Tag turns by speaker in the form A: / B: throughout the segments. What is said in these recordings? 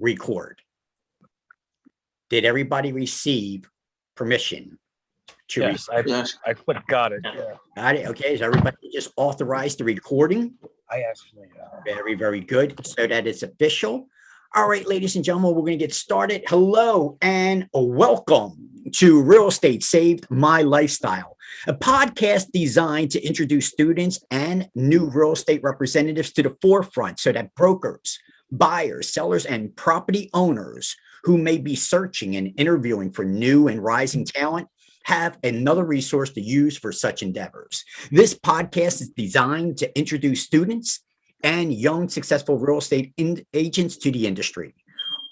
A: record. Did everybody receive permission to
B: Yes, I got it. Yeah.
A: Got it? Okay, is everybody just authorized the recording?
B: I actually.
A: Very, very good. So that it's official. All right, ladies and gentlemen, we're going to get started. Hello and welcome to Real Estate Saved My Lifestyle, a podcast designed to introduce students and new real estate representatives to the forefront so that brokers, buyers, sellers, and property owners who may be searching and interviewing for new and rising talent have another resource to use for such endeavors. This podcast is designed to introduce students and young successful real estate agents to the industry.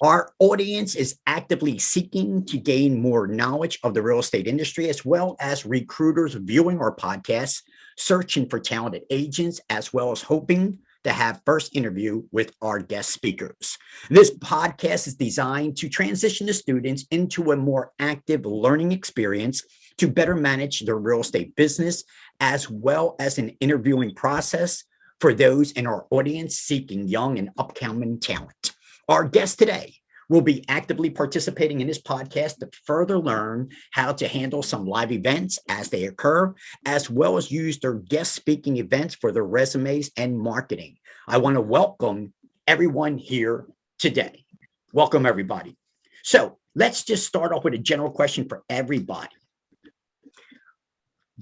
A: Our audience is actively seeking to gain more knowledge of the real estate industry, as well as recruiters viewing our podcasts, searching for talented agents, as well as hoping to have first interview with our guest speakers. This podcast is designed to transition the students into a more active learning experience to better manage their real estate business, as well as an interviewing process for those in our audience seeking young and upcoming talent. Our guest today will be actively participating in this podcast to further learn how to handle some live events as they occur, as well as use their guest speaking events for their resumes and marketing. I want to welcome everyone here today. Welcome, everybody. So let's just start off with a general question for everybody.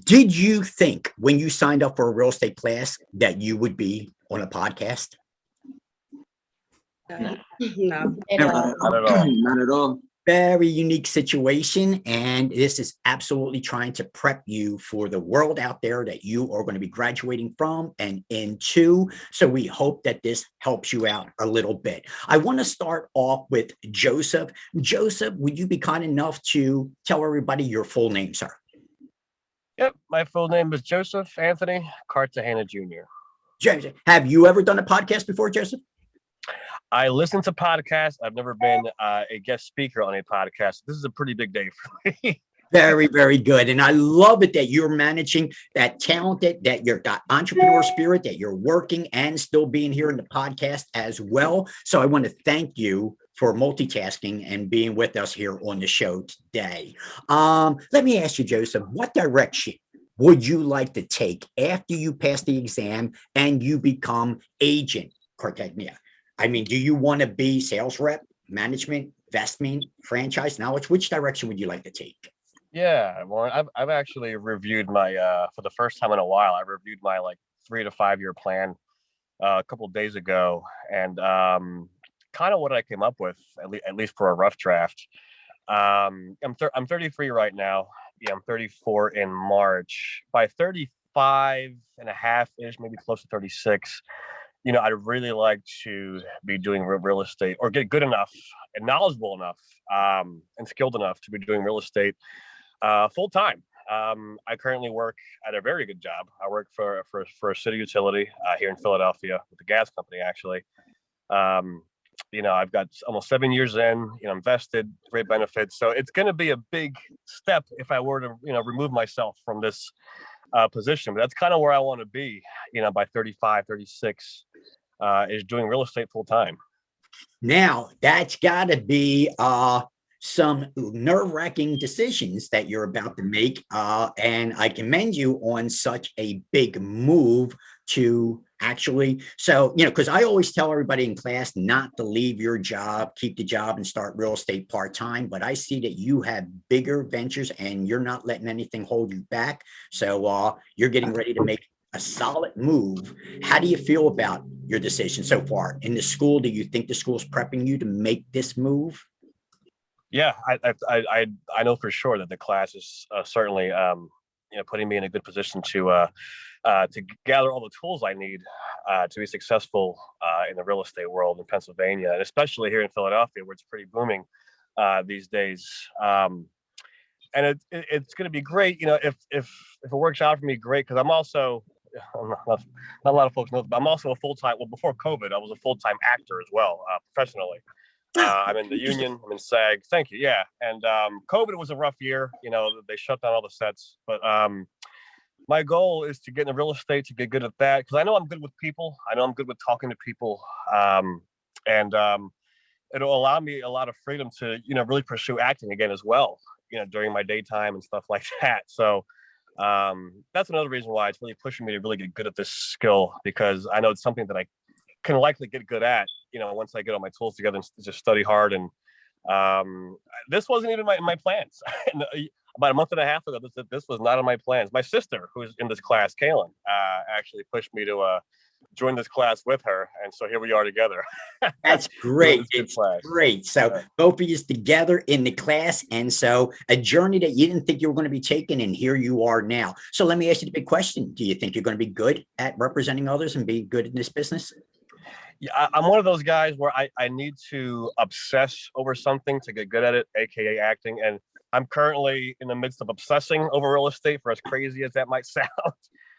A: Did you think when you signed up for a real estate class that you would be on a podcast?
C: No.
B: Not at all.
D: Not at all.
A: Very unique situation, and this is absolutely trying to prep you for the world out there that you are going to be graduating from and into. So we hope that this helps you out a little bit. I want to start off with Joseph. Joseph, would you be kind enough to tell everybody your full name, sir?
B: Yep, my full name is Joseph Anthony Cartagena Jr.
A: Joseph, have you ever done a podcast before, Joseph?
B: I listen to podcasts. I've never been a guest speaker on a podcast. This is a pretty big day for me.
A: Very, very good. And I love it that you're managing that talented, that you've got entrepreneur spirit, that you're working and still being here in the podcast as well. So I want to thank you for multitasking and being with us here on the show today. Let me ask you, Joseph, what direction would you like to take after you pass the exam and you become agent Cartagena? I mean, do you want to be sales rep, management, investment, franchise knowledge? Which direction would you like to take?
B: Yeah, well, I've actually reviewed my for the first time in a while. I reviewed my 3 to 5 year plan a couple of days ago, and kind of what I came up with, at least for a rough draft. I'm 33 right now. Yeah, I'm 34 in March. By 35 and a half ish, maybe close to 36. I'd really like to be doing real estate or get good enough and knowledgeable enough and skilled enough to be doing real estate full time. I currently work at a very good job. I work for a city utility here in Philadelphia with the gas company, actually. I've got almost 7 years in, invested, great benefits. So it's going to be a big step if I were to, remove myself from this position. But that's kind of where I want to be, by 35, 36, is doing real estate full time.
A: Now, that's got to be some nerve-wracking decisions that you're about to make. And I commend you on such a big move to actually, because I always tell everybody in class not to leave your job, keep the job and start real estate part-time. But I see that you have bigger ventures and you're not letting anything hold you back. So you're getting ready to make a solid move. How do you feel about your decision so far in the school? Do you think the school's prepping you to make this move?
B: Yeah, I know for sure that the class is certainly putting me in a good position to gather all the tools I need to be successful in the real estate world in Pennsylvania, and especially here in Philadelphia, where it's pretty booming these days. And it's going to be great, if it works out for me, great, because I'm also not a lot of folks know, but I'm also a full-time. Well, before COVID, I was a full-time actor as well, professionally. I'm in the union. I'm in SAG. Thank you. Yeah. And COVID was a rough year. They shut down all the sets. But my goal is to get into real estate, to get good at that, because I know I'm good with people. I know I'm good with talking to people. And it'll allow me a lot of freedom to, really pursue acting again as well, during my daytime and stuff like that. So that's another reason why it's really pushing me to really get good at this skill, because I know it's something that I can likely get good at, once I get all my tools together and just study hard. And this wasn't even my plans. About a month and a half ago, this was not on my plans. My sister, who's in this class, Kaylin, actually pushed me to join this class with her, and so here we are together.
A: That's great. It's great. So both of you together in the class, and so a journey that you didn't think you were going to be taking, and here you are now. So let me ask you the big question: do you think you're going to be good at representing others and be good in this business?
B: Yeah, I'm one of those guys where I need to obsess over something to get good at it, aka acting. And I'm currently in the midst of obsessing over real estate, for as crazy as that might sound.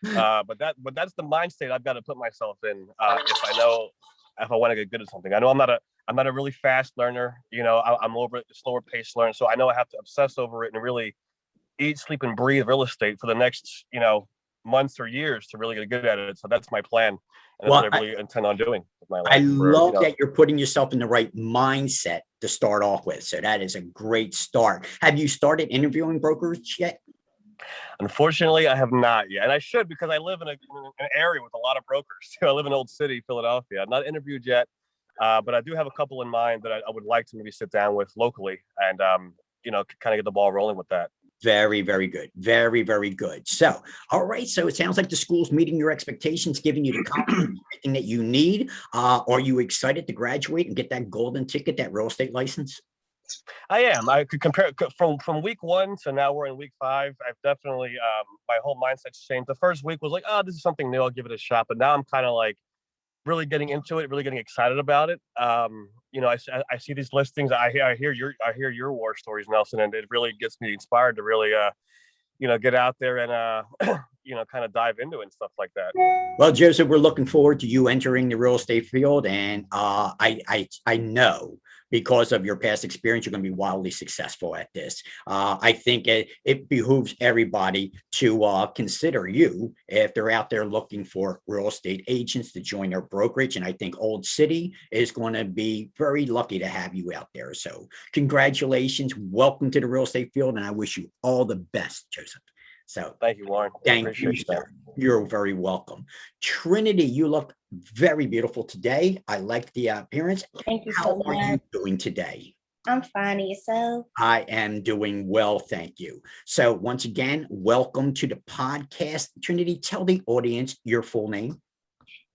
B: But that's the mind state I've got to put myself in if I want to get good at something. I know I'm not a really fast learner. I'm over a slower paced learner, so I know I have to obsess over it and really eat, sleep, and breathe real estate for the next months or years to really get good at it. So that's my plan, and that's what I really intend on doing with my life.
A: I love that you're putting yourself in the right mindset to start off with. So that is a great start. Have you started interviewing brokers yet?
B: Unfortunately, I have not yet, and I should, because I live in an area with a lot of brokers. I live in Old City, Philadelphia. I've not interviewed yet, but I do have a couple in mind that I would like to maybe sit down with locally and kind of get the ball rolling with that.
A: Very, very good. Very, very good. So, all right. So it sounds like the school's meeting your expectations, giving you the confidence, everything that you need. Are you excited to graduate and get that golden ticket, that real estate license?
B: I am. I could compare from week 1 to now we're in week 5. I've definitely my whole mindset's changed. The first week was like, oh, this is something new, I'll give it a shot. But now I'm kind of like really getting into it, really getting excited about it. I see these listings. I hear your war stories, Nelson, and it really gets me inspired to really get out there and kind of dive into it and stuff like that.
A: Well, Joseph, we're looking forward to you entering the real estate field, and I know, because of your past experience, you're going to be wildly successful at this. I think it behooves everybody to consider you if they're out there looking for real estate agents to join their brokerage. And I think Old City is going to be very lucky to have you out there. So congratulations. Welcome to the real estate field. And I wish you all the best, Joseph. So
B: thank you, Warren.
A: Thank you, sir. You're very welcome. Trinity, you look very beautiful today. I like the appearance.
C: Thank you
A: so much. How are you doing today?
C: I'm fine. Yourself?
A: I am doing well, thank you. So once again, welcome to the podcast. Trinity, tell the audience your full name.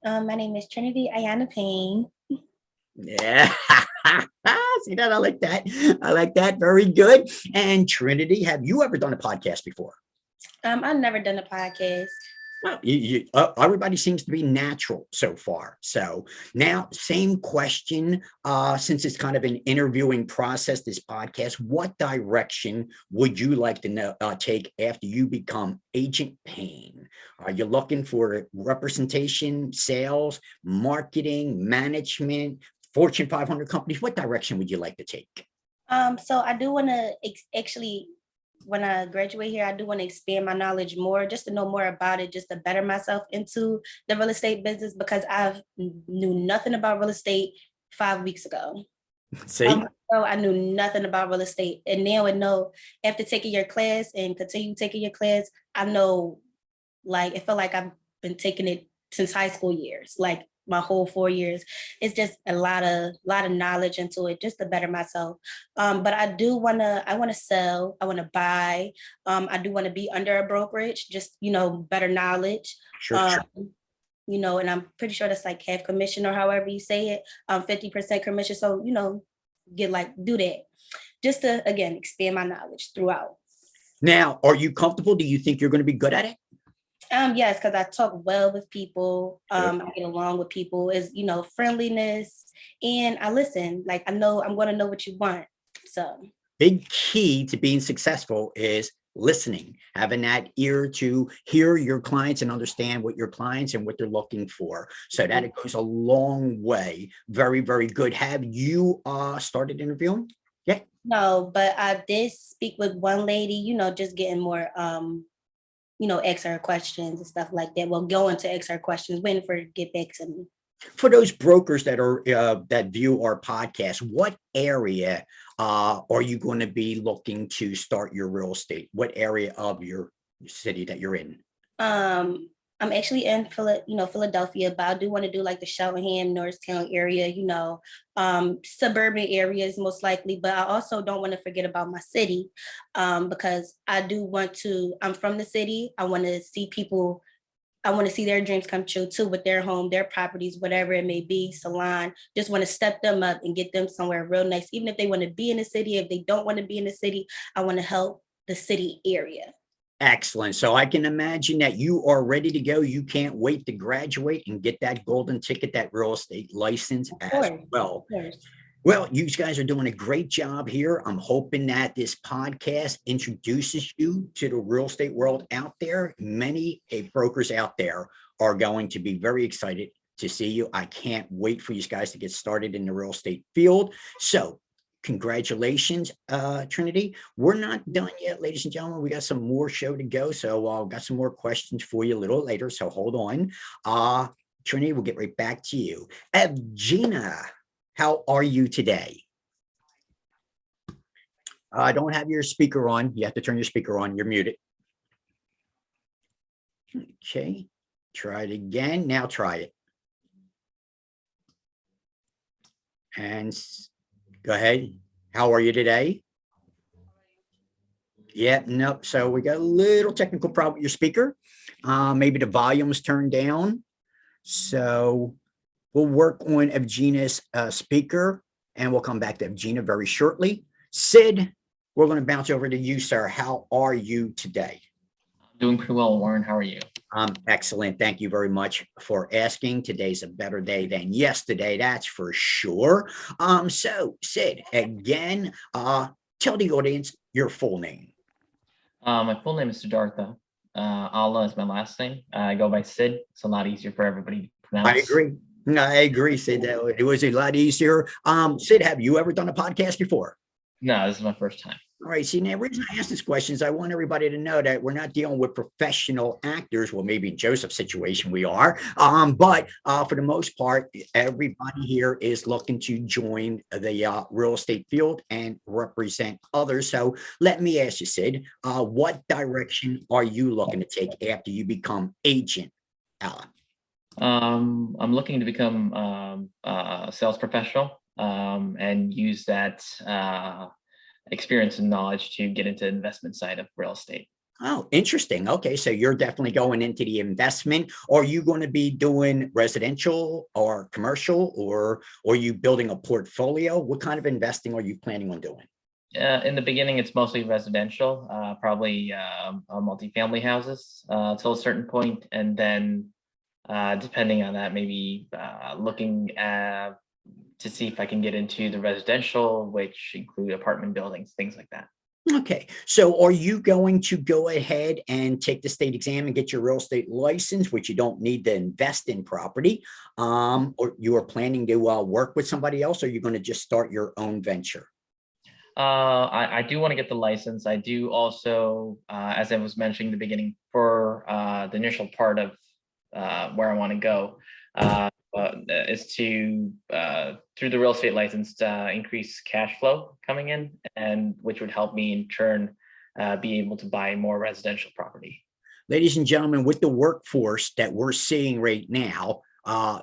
C: My name is Trinity Ayana Payne.
A: Yeah. See that? I like that. I like that. Very good. And Trinity, have you ever done a podcast before?
C: I've never done a podcast.
A: Well, everybody seems to be natural so far. So now, same question, since it's kind of an interviewing process, this podcast, what direction would you like to take after you become Agent Payne? Are you looking for representation, sales, marketing, management, Fortune 500 companies? What direction would you like to take?
C: So I do want to actually, when I graduate here, I do want to expand my knowledge more, just to know more about it, just to better myself into the real estate business, because I knew nothing about real estate 5 weeks ago.
A: See?
C: So I knew nothing about real estate. And now I know, after taking your class and continue taking your class, I know, like, it felt like I've been taking it since high school years, like my whole 4 years. It's just a lot of knowledge into it, just to better myself. But I want to sell, I want to buy. I do want to be under a brokerage, just, better knowledge.
A: Sure.
C: And I'm pretty sure that's like half commission, or however you say it, 50% commission. So, do that just to, again, expand my knowledge throughout.
A: Now, are you comfortable? Do you think you're going to be good at it?
C: Yes, because I talk well with people. I get along with people. Is friendliness, and I listen. Like, I know I'm going to know what you want. So
A: big key to being successful is listening, having that ear to hear your clients and understand what your clients and what they're looking for. So that it goes a long way. Very, very good. Have you started interviewing? Yeah.
C: No, but I did speak with one lady. Just getting more. Ask her questions and stuff like that. Well, going to ask her questions, waiting for her to get back to me.
A: For those brokers that are that view our podcast, what area are you going to be looking to start your real estate? What area of your city that you're in?
C: Um, I'm actually in Philadelphia, but I do want to do like the Cheltenham, Norristown area, suburban areas most likely. But I also don't want to forget about my city, because I do want to. I'm from the city. I want to see people. I want to see their dreams come true too with their home, their properties, whatever it may be, salon. Just want to step them up and get them somewhere real nice. Even if they want to be in the city, if they don't want to be in the city, I want to help the city area.
A: Excellent. So I can imagine that you are ready to go. You can't wait to graduate and get that golden ticket, that real estate license
C: Of
A: as
C: course,
A: well.
C: of course.
A: Well, you guys are doing a great job here. I'm hoping that this podcast introduces you to the real estate world out there. Many brokers out there are going to be very excited to see you. I can't wait for you guys to get started in the real estate field. So congratulations, Trinity. We're not done yet, ladies and gentlemen. We got some more show to go. So I've got some more questions for you a little later. So hold on. Trinity, we'll get right back to you. Gina, how are you today? I don't have your speaker on. You have to turn your speaker on. You're muted. Okay, try it again. Now try it. And go ahead. How are you today? Yeah, nope. So we got a little technical problem with your speaker. Maybe the volume's turned down. So we'll work on Evgenia's speaker, and we'll come back to Evgenia very shortly. Sid, we're going to bounce over to you, sir. How are you today?
D: I'm doing pretty well, Warren. How are you?
A: Excellent. Thank you very much for asking. Today's a better day than yesterday, that's for sure. So Sid, again, tell the audience your full name.
D: My full name is Siddhartha. Allah is my last name. I go by Sid. It's a lot easier for everybody to pronounce.
A: I agree, Sid. It was a lot easier. Sid, have you ever done a podcast before?
D: No, this is my first time.
A: All right. See, now the reason I ask this question is I want everybody to know that we're not dealing with professional actors. Well, maybe in Joseph's situation we are. But for the most part, everybody here is looking to join the real estate field and represent others. So let me ask you, Sid, what direction are you looking to take after you become agent?
D: I'm looking to become a sales professional and use that experience and knowledge to get into the investment side of real estate.
A: Oh, interesting. Okay, so you're definitely going into the investment. Are you going to be doing residential or commercial, or are you building a portfolio? What kind of investing are you planning on doing?
D: In the beginning, it's mostly residential, probably multifamily houses till a certain point, and then depending on that, maybe looking to see if I can get into the residential, which include apartment buildings, things like that.
A: Okay, so are you going to go ahead and take the state exam and get your real estate license, which you don't need to invest in property, or you are planning to work with somebody else, or are you going to just start your own venture?
D: I do want to get the license. I do also, as I was mentioning in the beginning, for the initial part of where I want to go, is to through the real estate license increase cash flow coming in, and which would help me in turn be able to buy more residential property.
A: Ladies and gentlemen, with the workforce that we're seeing right now,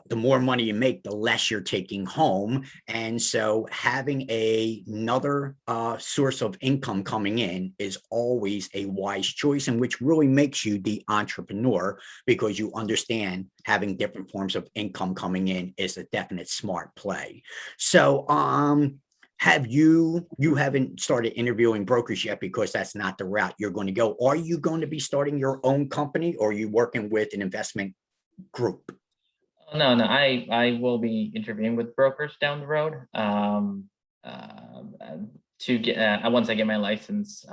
A: the more money you make, the less you're taking home. And so having another source of income coming in is always a wise choice, and which really makes you the entrepreneur, because you understand having different forms of income coming in is a definite smart play. So have you haven't started interviewing brokers yet, because that's not the route you're going to go. Are you going to be starting your own company, or are you working with an investment group?
D: No, I will be interviewing with brokers down the road to get once I get my license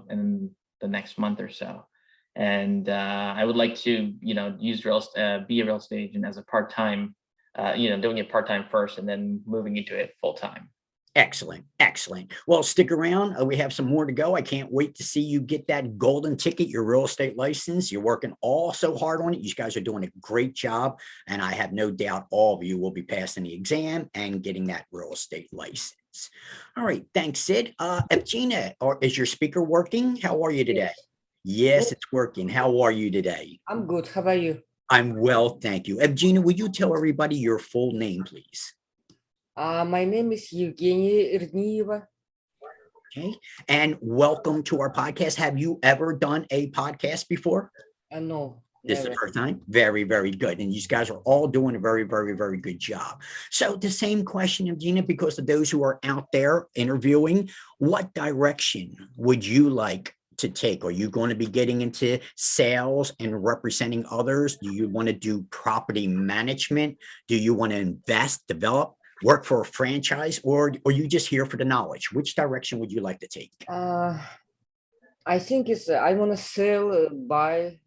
D: in the next month or so. And I would like to, use be a real estate agent as a part-time, doing it part-time first and then moving into it full-time.
A: Excellent. Excellent. Well, stick around. We have some more to go. I can't wait to see you get that golden ticket, your real estate license. You're working all so hard on it. You guys are doing a great job. And I have no doubt all of you will be passing the exam and getting that real estate license. All right. Thanks, Sid. Evgenia, is your speaker working? How are you today? Yes, it's working. How are you today?
E: I'm good. How about you?
A: I'm well, thank you. Evgenia, would you tell everybody your full name, please?
E: My name is Evgenia Irnieva.
A: Okay. And welcome to our podcast. Have you ever done a podcast before?
E: No,
A: This is the
E: never.
A: first time. Very, very good. And these guys are all doing a very, very, very good job. So the same question, Evgenia, because of those who are out there interviewing, what direction would you like to take? Are you going to be getting into sales and representing others? Do you want to do property management? Do you want to invest, develop, work for a franchise, or are you just here for the knowledge? Which direction would you like to take?
E: I think it's I want to sell, buy,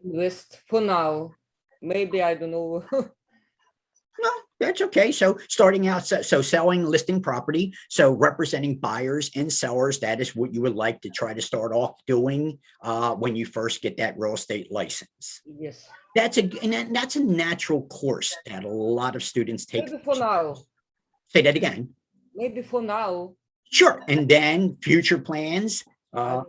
E: invest for now. Maybe I don't know.
A: No, that's okay. So starting out, so selling, listing property, so representing buyers and sellers, that is what you would like to try to start off doing when you first get that real estate license.
E: Yes.
A: That's a natural course that a lot of students take.
E: Maybe for now.
A: Say that again.
E: Maybe for now.
A: Sure. And then future plans,
E: I don't know.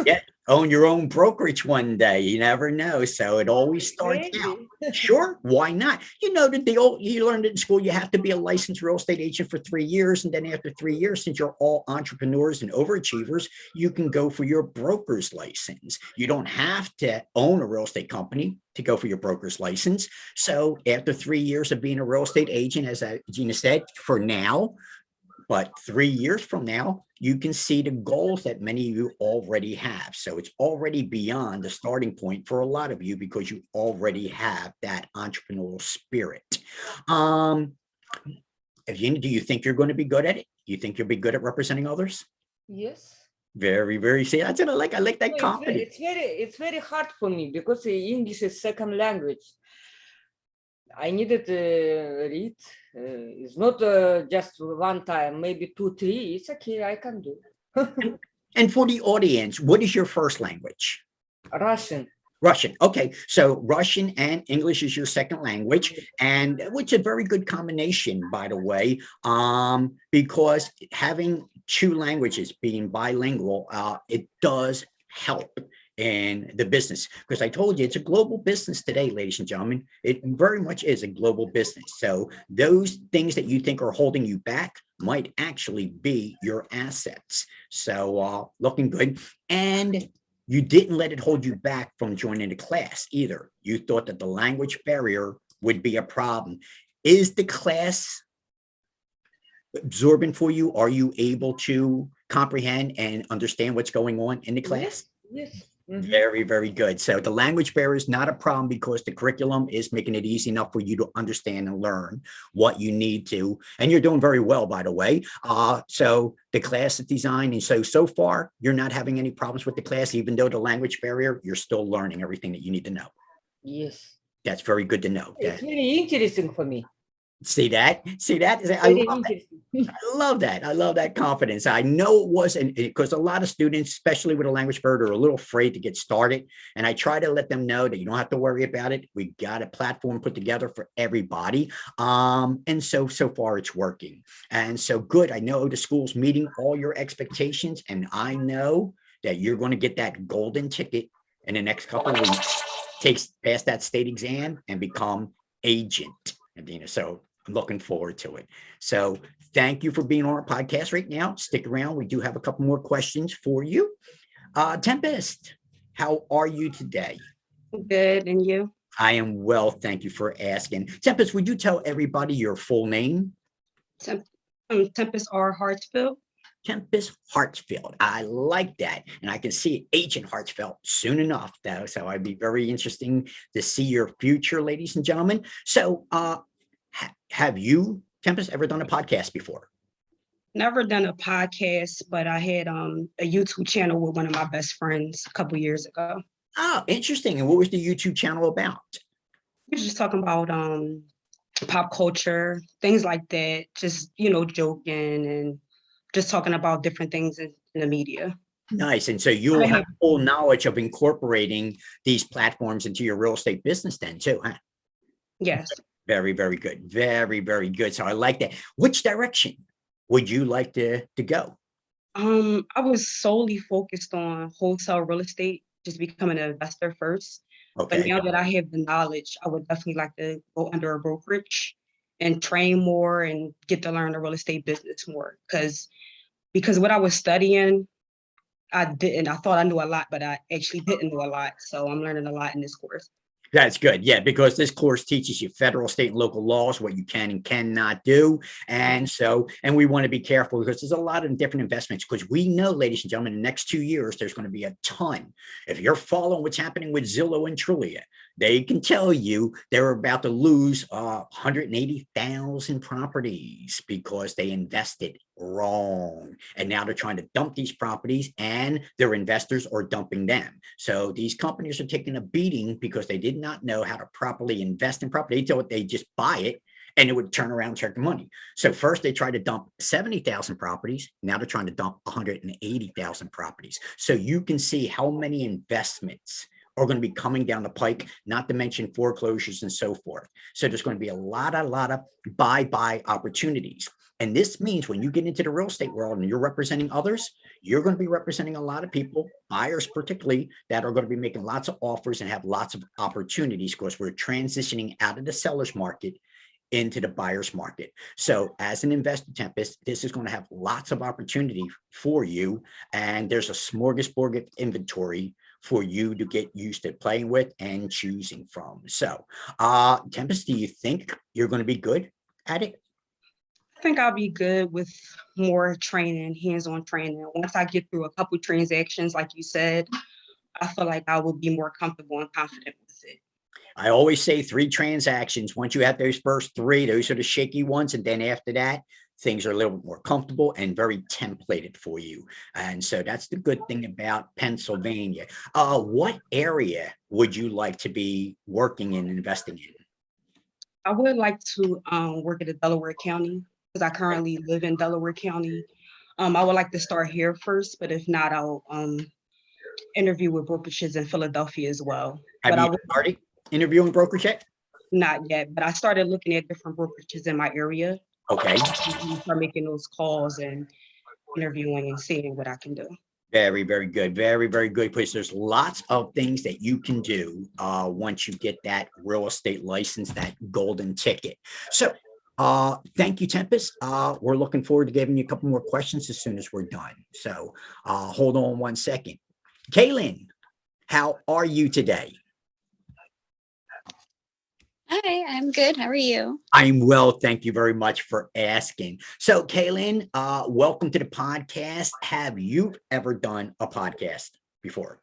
A: yeah, own your own brokerage one day. You never know. So it always starts out.
E: Maybe.
A: Sure, why not? You know that you learned in school you have to be a licensed real estate agent for 3 years, and then after 3 years, since you're all entrepreneurs and overachievers, you can go for your broker's license. You don't have to own a real estate company to go for your broker's license. So after 3 years of being a real estate agent, as Gina said, for now, but 3 years from now, you can see the goals that many of you already have. So it's already beyond the starting point for a lot of you because you already have that entrepreneurial spirit. Evgenia, do you think you're going to be good at it? You think you'll be good at representing others?
E: Yes.
A: Very, very. See, that's what I like. I like that
E: No,
A: confidence.
E: it's very hard for me because English is second language. I needed to read. It's not just one time, maybe 2, 3. It's okay. I can do.
A: And for the audience, what is your first language?
E: Russian.
A: Russian. Okay. So Russian and English is your second language, and which is a very good combination, by the way, because having 2 languages, being bilingual, it does help in the business, because I told you it's a global business today, ladies and gentlemen. It very much is a global business. So those things that you think are holding you back might actually be your assets. So looking good. And you didn't let it hold you back from joining the class either. You thought that the language barrier would be a problem. Is the class absorbent for you? Are you able to comprehend and understand what's going on in the class?
E: Yes. Mhm.
A: Very, very good. So the language barrier is not a problem because the curriculum is making it easy enough for you to understand and learn what you need to. And you're doing very well, by the way. So the class is designed. And so far, you're not having any problems with the class, even though the language barrier, you're still learning everything that you need to know.
E: Yes.
A: That's very good to know.
E: It's very interesting for me.
A: See that?
E: Very interesting.
A: I love that. I love that confidence. I know it wasn't, because a lot of students, especially with a language barrier, are a little afraid to get started. And I try to let them know that you don't have to worry about it. We got a platform put together for everybody. And so far it's working. And so good. I know the school's meeting all your expectations. And I know that you're going to get that golden ticket in the next couple of weeks, pass that state exam and become agent. So I'm looking forward to it. So thank you for being on our podcast right now. Stick around. We do have a couple more questions for you. Tempest, how are you today?
F: Good, and you?
A: I am well. Thank you for asking. Tempest, would you tell everybody your full name?
F: Tempest R. Hartsfield.
A: Tempest Hartsfield. I like that. And I can see Agent Hartsfield soon enough, though. So I'd be very interesting to see your future, ladies and gentlemen. So have you, Tempest, ever done a podcast before?
F: Never done a podcast, but I had a YouTube channel with one of my best friends a couple years ago.
A: Oh, interesting. And what was the YouTube channel about?
F: We were just talking about pop culture, things like that. Just, joking and just talking about different things in the media.
A: Nice. And so you'll have full knowledge of incorporating these platforms into your real estate business then too, huh?
F: Yes.
A: Very, very good. Very, very good. So I like that. Which direction would you like to go?
F: I was solely focused on wholesale real estate, just becoming an investor first. But
A: Okay.
F: now that I have the knowledge, I would definitely like to go under a brokerage and train more and get to learn the real estate business more. Because what I was studying, I thought I knew a lot, but I actually didn't know a lot. So I'm learning a lot in this course.
A: That's good. Yeah, because this course teaches you federal, state, and local laws, what you can and cannot do. And we want to be careful because there's a lot of different investments because we know, ladies and gentlemen, in the next 2 years, there's going to be a ton. If you're following what's happening with Zillow and Trulia, they can tell you they're about to lose 180,000 properties because they invested wrong. And now they're trying to dump these properties and their investors are dumping them. So these companies are taking a beating because they did not know how to properly invest in property. They thought they just buy it and it would turn around and take the money. So first they tried to dump 70,000 properties. Now they're trying to dump 180,000 properties. So you can see how many investments are going to be coming down the pike, not to mention foreclosures and so forth. So there's going to be a lot of buy opportunities. And this means when you get into the real estate world and you're representing others, you're going to be representing a lot of people, buyers particularly, that are going to be making lots of offers and have lots of opportunities because we're transitioning out of the seller's market into the buyer's market. So as an investor, Tempest, this is going to have lots of opportunity for you. And there's a smorgasbord of inventory for you to get used to playing with and choosing from. So Tempest, do you think you're going to be good at it?
F: I think I'll be good with more training, hands-on training. Once I get through a couple transactions, like you said, I feel like I will be more comfortable and confident with it.
A: I always say 3 transactions. Once you have those first 3, those are the shaky ones. And then after that, things are a little bit more comfortable and very templated for you. And so that's the good thing about Pennsylvania. What area would you like to be working in, investing in?
F: I would like to work at the Delaware County because I currently live in Delaware County. I would like to start here first, but if not, I'll interview with brokerages in Philadelphia as well.
A: Have you started interviewing brokers yet?
F: Not yet, but I started looking at different brokerages in my area.
A: Okay.
F: Start making those calls and interviewing and seeing what I can do.
A: Very, very good. Very, very good. Because there's lots of things that you can do once you get that real estate license, that golden ticket. So thank you, Tempest. We're looking forward to giving you a couple more questions as soon as we're done. So hold on one second. Kaylin, how are you today?
G: Hi, I'm good. How are you?
A: I'm well. Thank you very much for asking. So, Kaylin, welcome to the podcast. Have you ever done a podcast before?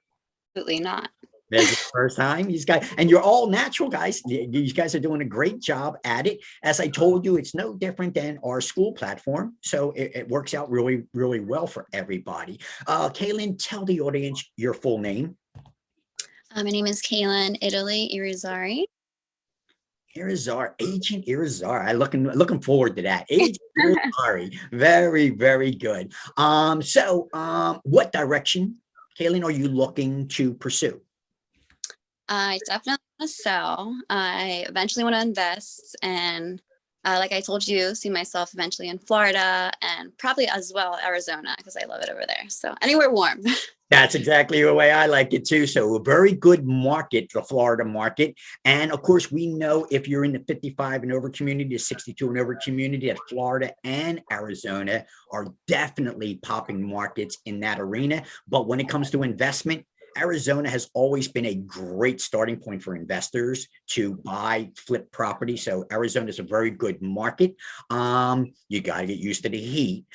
G: Absolutely not.
A: This is the first time. And you're all natural guys. These guys are doing a great job at it. As I told you, it's no different than our school platform. So it works out really, really well for everybody. Kaylin, tell the audience your full name.
G: My name is Kaylin Italy Irizarry.
A: Agent Irizarry. I'm looking forward to that. Agent Irizarry. Very, very good. What direction, Kaylin, are you looking to pursue?
G: I definitely want to sell. I eventually want to invest, and like I told you, see myself eventually in Florida and probably as well Arizona because I love it over there. So anywhere warm.
A: That's exactly the way I like it too. So a very good market, the Florida market. And of course, we know if you're in the 55 and over community, the 62 and over community, that Florida and Arizona are definitely popping markets in that arena. But when it comes to investment, Arizona has always been a great starting point for investors to buy, flip property. So Arizona is a very good market. You got to get used to the heat.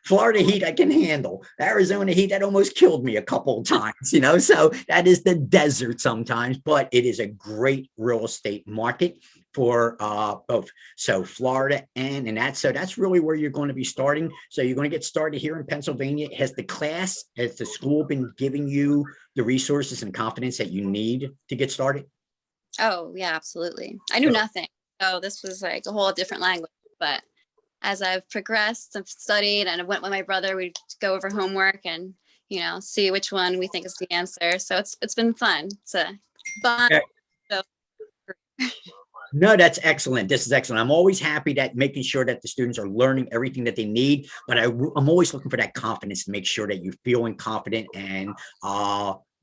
A: Florida heat, I can handle. Arizona heat, that almost killed me a couple of times, so that is the desert sometimes, but it is a great real estate market for both. So Florida and that's really where you're going to be starting. So you're going to get started here in Pennsylvania. Has the school been giving you the resources and confidence that you need to get started?
G: Oh, yeah, absolutely. I knew nothing. So this was like a whole different language. But as I've progressed, I've studied and I went with my brother. We'd go over homework and, see which one we think is the answer. So it's been fun to bond.
A: Okay.
G: So
A: No, that's excellent. This is excellent. I'm always happy that making sure that the students are learning everything that they need, but I'm always looking for that confidence to make sure that you're feeling confident and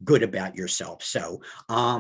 A: good about yourself. So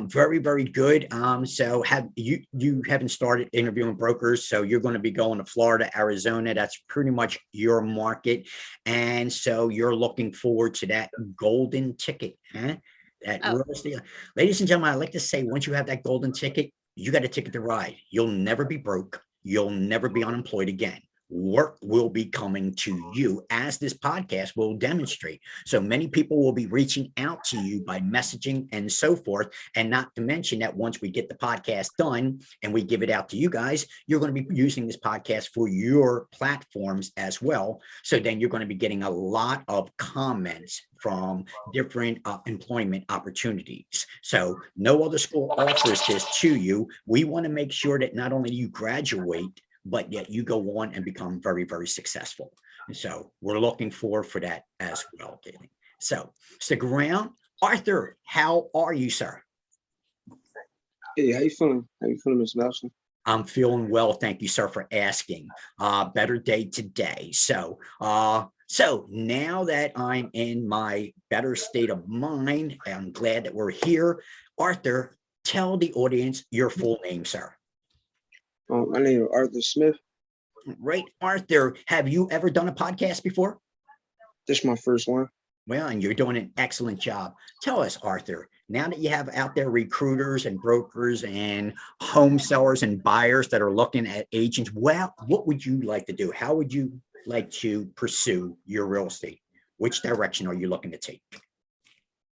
A: very, very good. So you haven't started interviewing brokers, so you're going to be going to Florida, Arizona. That's pretty much your market. And so you're looking forward to that golden ticket, huh? That
G: Oh.
A: real estate. Ladies and gentlemen, I like to say once you have that golden ticket, you got a ticket to ride. You'll never be broke. You'll never be unemployed again. Work will be coming to you, as this podcast will demonstrate. So many people will be reaching out to you by messaging and so forth. And not to mention that once we get the podcast done and we give it out to you guys, you're going to be using this podcast for your platforms as well. So then you're going to be getting a lot of comments from different employment opportunities. So no other school offers this to you. We want to make sure that not only you graduate, but yet you go on and become very, very successful. And so we're looking forward for that as well, Kaylee. So stick around. Arthur, how are you, sir?
H: Hey, how you feeling? How you feeling, Miss Nelson?
A: I'm feeling well. Thank you, sir, for asking. Better day today. So now that I'm in my better state of mind, I'm glad that we're here. Arthur, tell the audience your full name, sir.
H: My name is Arthur Smith.
A: Right, Arthur, have you ever done a podcast before?
H: This is my first one.
A: Well, and you're doing an excellent job. Tell us, Arthur, now that you have out there recruiters and brokers and home sellers and buyers that are looking at agents, well, what would you like to do? How would you like to pursue your real estate? Which direction are you looking to take?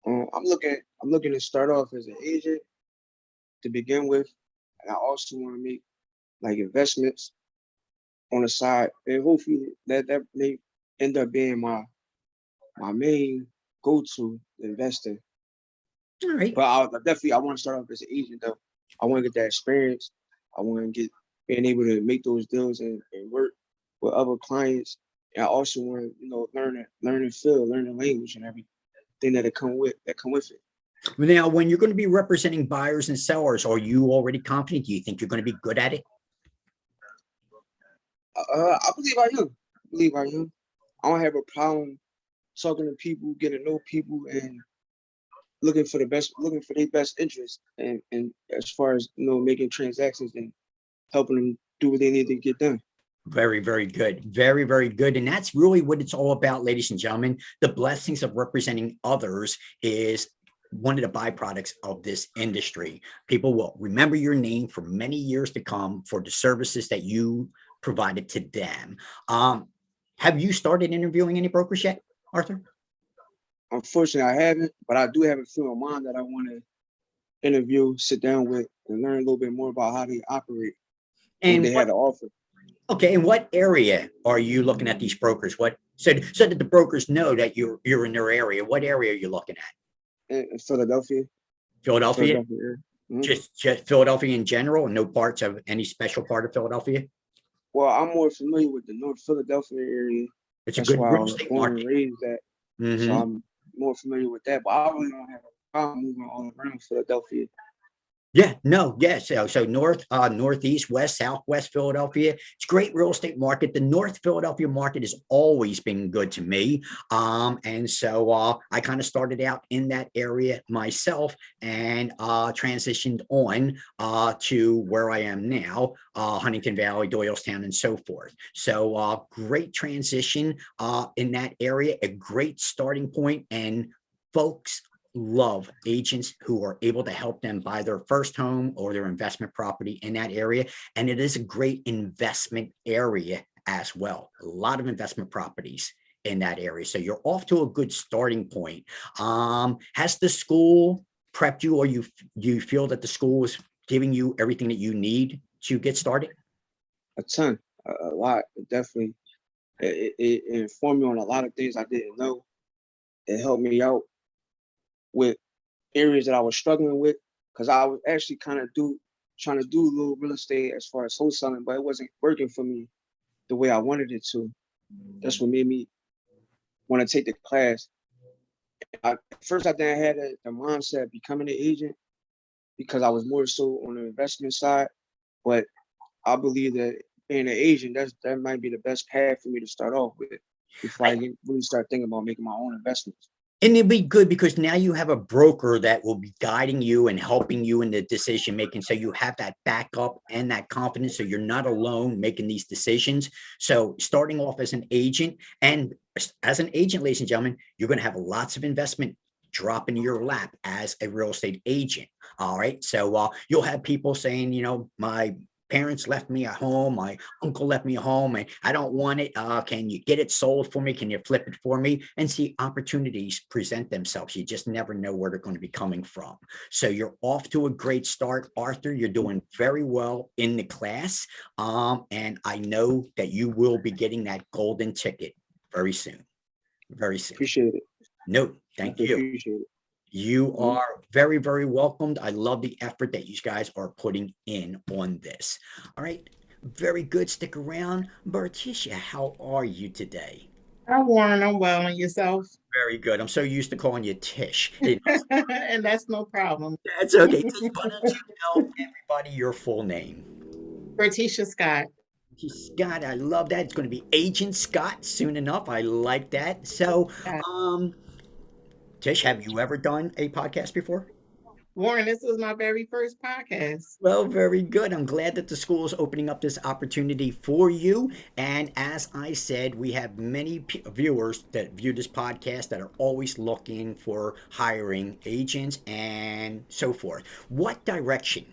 H: I'm looking to start off as an agent to begin with, and I also want to make like investments on the side, and hopefully that may end up being my main go-to investing.
A: All right.
H: But I want to start off as an agent though. I want to get that experience. I want to get being able to make those deals and work with other clients. And I also want to learn the language and everything that come with it.
A: Now, when you're going to be representing buyers and sellers, are you already confident? Do you think you're going to be good at it?
H: I believe I am. I don't have a problem talking to people, getting to know people, and looking for their best interest, and as far as making transactions and helping them do what they need to get done.
A: Very, very good. Very, very good. And that's really what it's all about, ladies and gentlemen. The blessings of representing others is one of the byproducts of this industry. People will remember your name for many years to come for the services that you provided to them. Have you started interviewing any brokers yet, Arthur?
H: Unfortunately, I haven't, but I do have a few in mind that I want to interview, sit down with, and learn a little bit more about how they operate and what they had to offer.
A: Okay, in what area are you looking at these brokers? So that the brokers know that you're in their area. What area are you looking at?
H: In Philadelphia.
A: Philadelphia?
H: Mm-hmm.
A: Just Philadelphia in general, and no parts of any special part of Philadelphia?
H: Well, I'm more familiar with the North Philadelphia area.
A: It's a good real estate market.
H: And raised at.
A: Mm-hmm.
H: So I'm more familiar with that, but I really don't have a problem moving all around Philadelphia.
A: Yeah, no, yes. So north, northeast, west, southwest Philadelphia. It's a great real estate market. The North Philadelphia market has always been good to me. And so I kind of started out in that area myself and transitioned on to where I am now, Huntington Valley, Doylestown, and so forth. So great transition in that area, a great starting point, and folks love agents who are able to help them buy their first home or their investment property in that area. And it is a great investment area as well. A lot of investment properties in that area. So you're off to a good starting point. Has the school prepped you, or you feel that the school is giving you everything that you need to get started?
H: A ton, a lot, definitely. It informed me on a lot of things I didn't know. It helped me out with areas that I was struggling with, because I was actually kind of trying to do a little real estate as far as wholesaling, but it wasn't working for me the way I wanted it to. That's what made me want to take the class. At first, I think I had the mindset of becoming an agent because I was more so on the investment side. But I believe that being an agent, that might be the best path for me to start off with before I really start thinking about making my own investments.
A: And it'll be good because now you have a broker that will be guiding you and helping you in the decision making. So you have that backup and that confidence. So you're not alone making these decisions. So starting off as an agent, and as an agent, ladies and gentlemen, you're going to have lots of investment drop in your lap as a real estate agent. All right. So you'll have people saying, you know, my parents left me a home, my uncle left me a home, and I don't want it. Can you get it sold for me? Can you flip it for me? And see, opportunities present themselves. You just never know where they're going to be coming from. So you're off to a great start, Arthur. You're doing very well in the class. And I know that you will be getting that golden ticket very soon. Very soon.
H: Appreciate it.
A: No, thank you.
H: Appreciate it.
A: You are very, very welcomed. I love the effort that you guys are putting in on this. All right. Very good. Stick around. Berticia, how are you today?
I: I'm Warren. I'm well. And yourself?
A: Very good. I'm so used to calling you Tish.
I: And that's no problem.
A: That's okay. Tish, why don't you tell everybody your full name?
I: Berticia Scott.
A: Scott, I love that. It's going to be Agent Scott soon enough. I like that. So, Tish, have you ever done a podcast before?
I: Warren, this is my very first podcast.
A: Well, very good. I'm glad that the school is opening up this opportunity for you. And as I said, we have many viewers that view this podcast that are always looking for hiring agents and so forth. What direction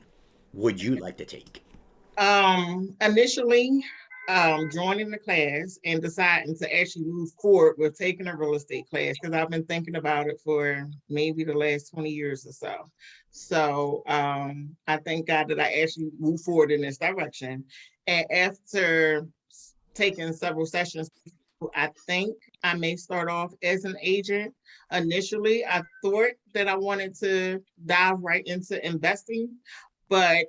A: would you like to take?
I: Initially, joining the class and deciding to actually move forward with taking a real estate class because I've been thinking about it for maybe the last 20 years or so. So I thank God that I actually moved forward in this direction. And after taking several sessions, I think I may start off as an agent. Initially, I thought that I wanted to dive right into investing, but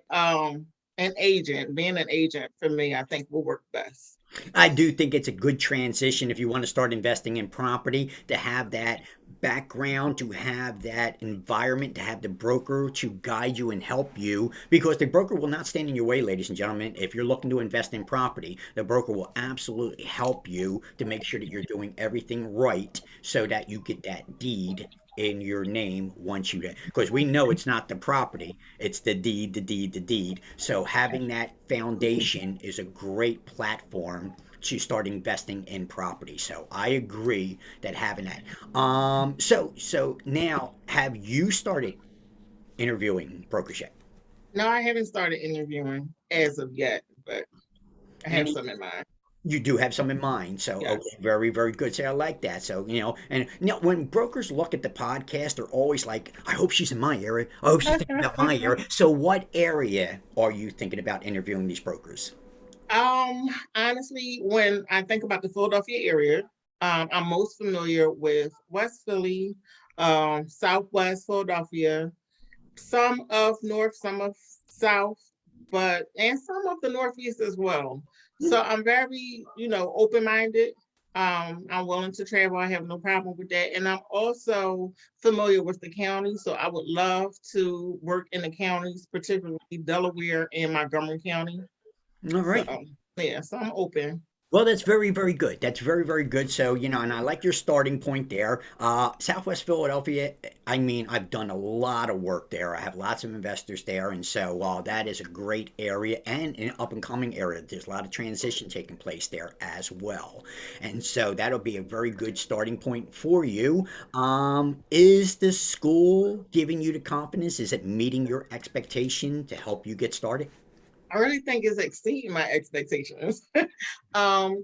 I: being an agent for me, I think will work best.
A: I do think it's a good transition if you want to start investing in property, to have that background, to have that environment, to have the broker to guide you and help you, because the broker will not stand in your way, ladies and gentlemen. If you're looking to invest in property, the broker will absolutely help you to make sure that you're doing everything right so that you get that deed in your name once you get, because we know it's not the property, it's the deed. So having that foundation is a great platform to start investing in property. So I agree that having that. So now, have you started interviewing brokers yet?
I: No, I haven't started interviewing as of yet, but I have some in mind.
A: You do have some in mind. So,
I: Yes.
A: Okay, very, very good. So I like that. So, and when brokers look at the podcast, they're always like, I hope she's in my area. I hope she's thinking about my area. So what area are you thinking about interviewing these brokers?
I: Honestly, when I think about the Philadelphia area, I'm most familiar with West Philly, Southwest Philadelphia, some of North, some of South, and some of the Northeast as well. So I'm very, open-minded. I'm willing to travel. I have no problem with that. And I'm also familiar with the county. So I would love to work in the counties, particularly Delaware and Montgomery County.
A: All right.
I: So I'm open.
A: Well, that's very, very good. That's very, very good. So, and I like your starting point there. Southwest Philadelphia, I mean, I've done a lot of work there. I have lots of investors there. And so that is a great area and an up and coming area. There's a lot of transition taking place there as well. And so that'll be a very good starting point for you. Is the school giving you the confidence? Is it meeting your expectation to help you get started?
I: I really think it's exceeding my expectations. I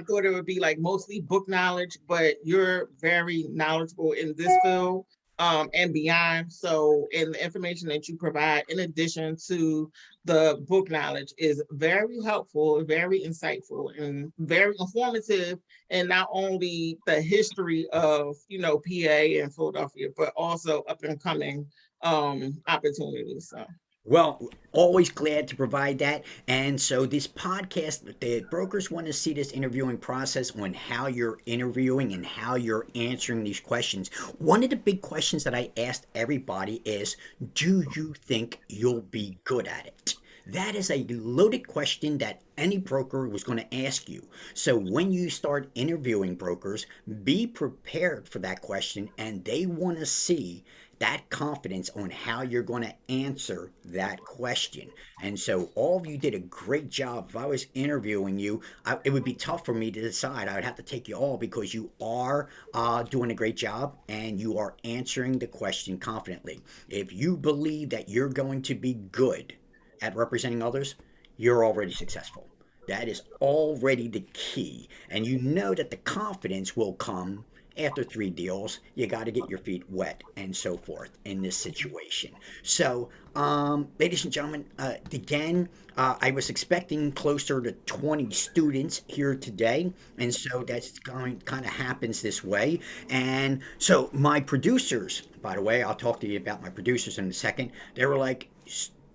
I: thought it would be like mostly book knowledge, but you're very knowledgeable in this field and beyond. So, and the information that you provide, in addition to the book knowledge, is very helpful, very insightful, and very informative. And not only the history of, PA and Philadelphia, but also up and coming opportunities. So.
A: Well, always glad to provide that. And so this podcast, the brokers want to see this interviewing process on how you're interviewing and how you're answering these questions. One of the big questions that I asked everybody is, do you think you'll be good at it? That is a loaded question that any broker was going to ask you. So when you start interviewing brokers, be prepared for that question, and they want to see that confidence on how you're going to answer that question. And so all of you did a great job. If I was interviewing you, it would be tough for me to decide. I would have to take you all because you are doing a great job and you are answering the question confidently. If you believe that you're going to be good at representing others, you're already successful. That is already the key. And you know that the confidence will come after 3 deals. You got to get your feet wet and so forth in this situation. So, ladies and gentlemen, again, I was expecting closer to 20 students here today. And so that's going kind of happens this way. And so my producers, by the way, I'll talk to you about my producers in a second. They were like,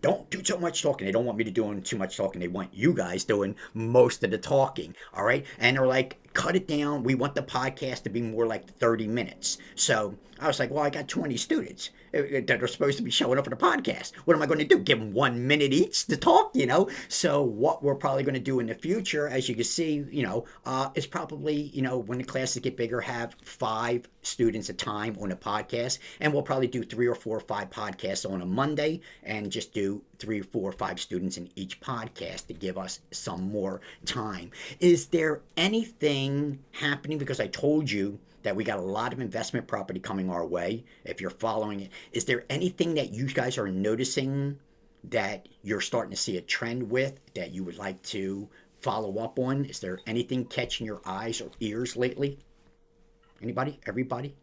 A: don't do so much talking. They don't want me to doing too much talking. They want you guys doing most of the talking. All right. And they're like, cut it down. We want the podcast to be more like 30 minutes. So I was like, well, I got 20 students that are supposed to be showing up for the podcast. What am I going to do? Give them 1 minute each to talk, you know? So what we're probably going to do in the future, as you can see, is probably, when the classes get bigger, have 5 students a time on a podcast. And we'll probably do 3 or 4 or 5 podcasts on a Monday and just do 3 or 4 or 5 students in each podcast to give us some more time. Is there anything happening? Because I told you that we got a lot of investment property coming our way. If you're following it, is there anything that you guys are noticing that you're starting to see a trend with that you would like to follow up on? Is there anything catching your eyes or ears lately? Anybody? Everybody?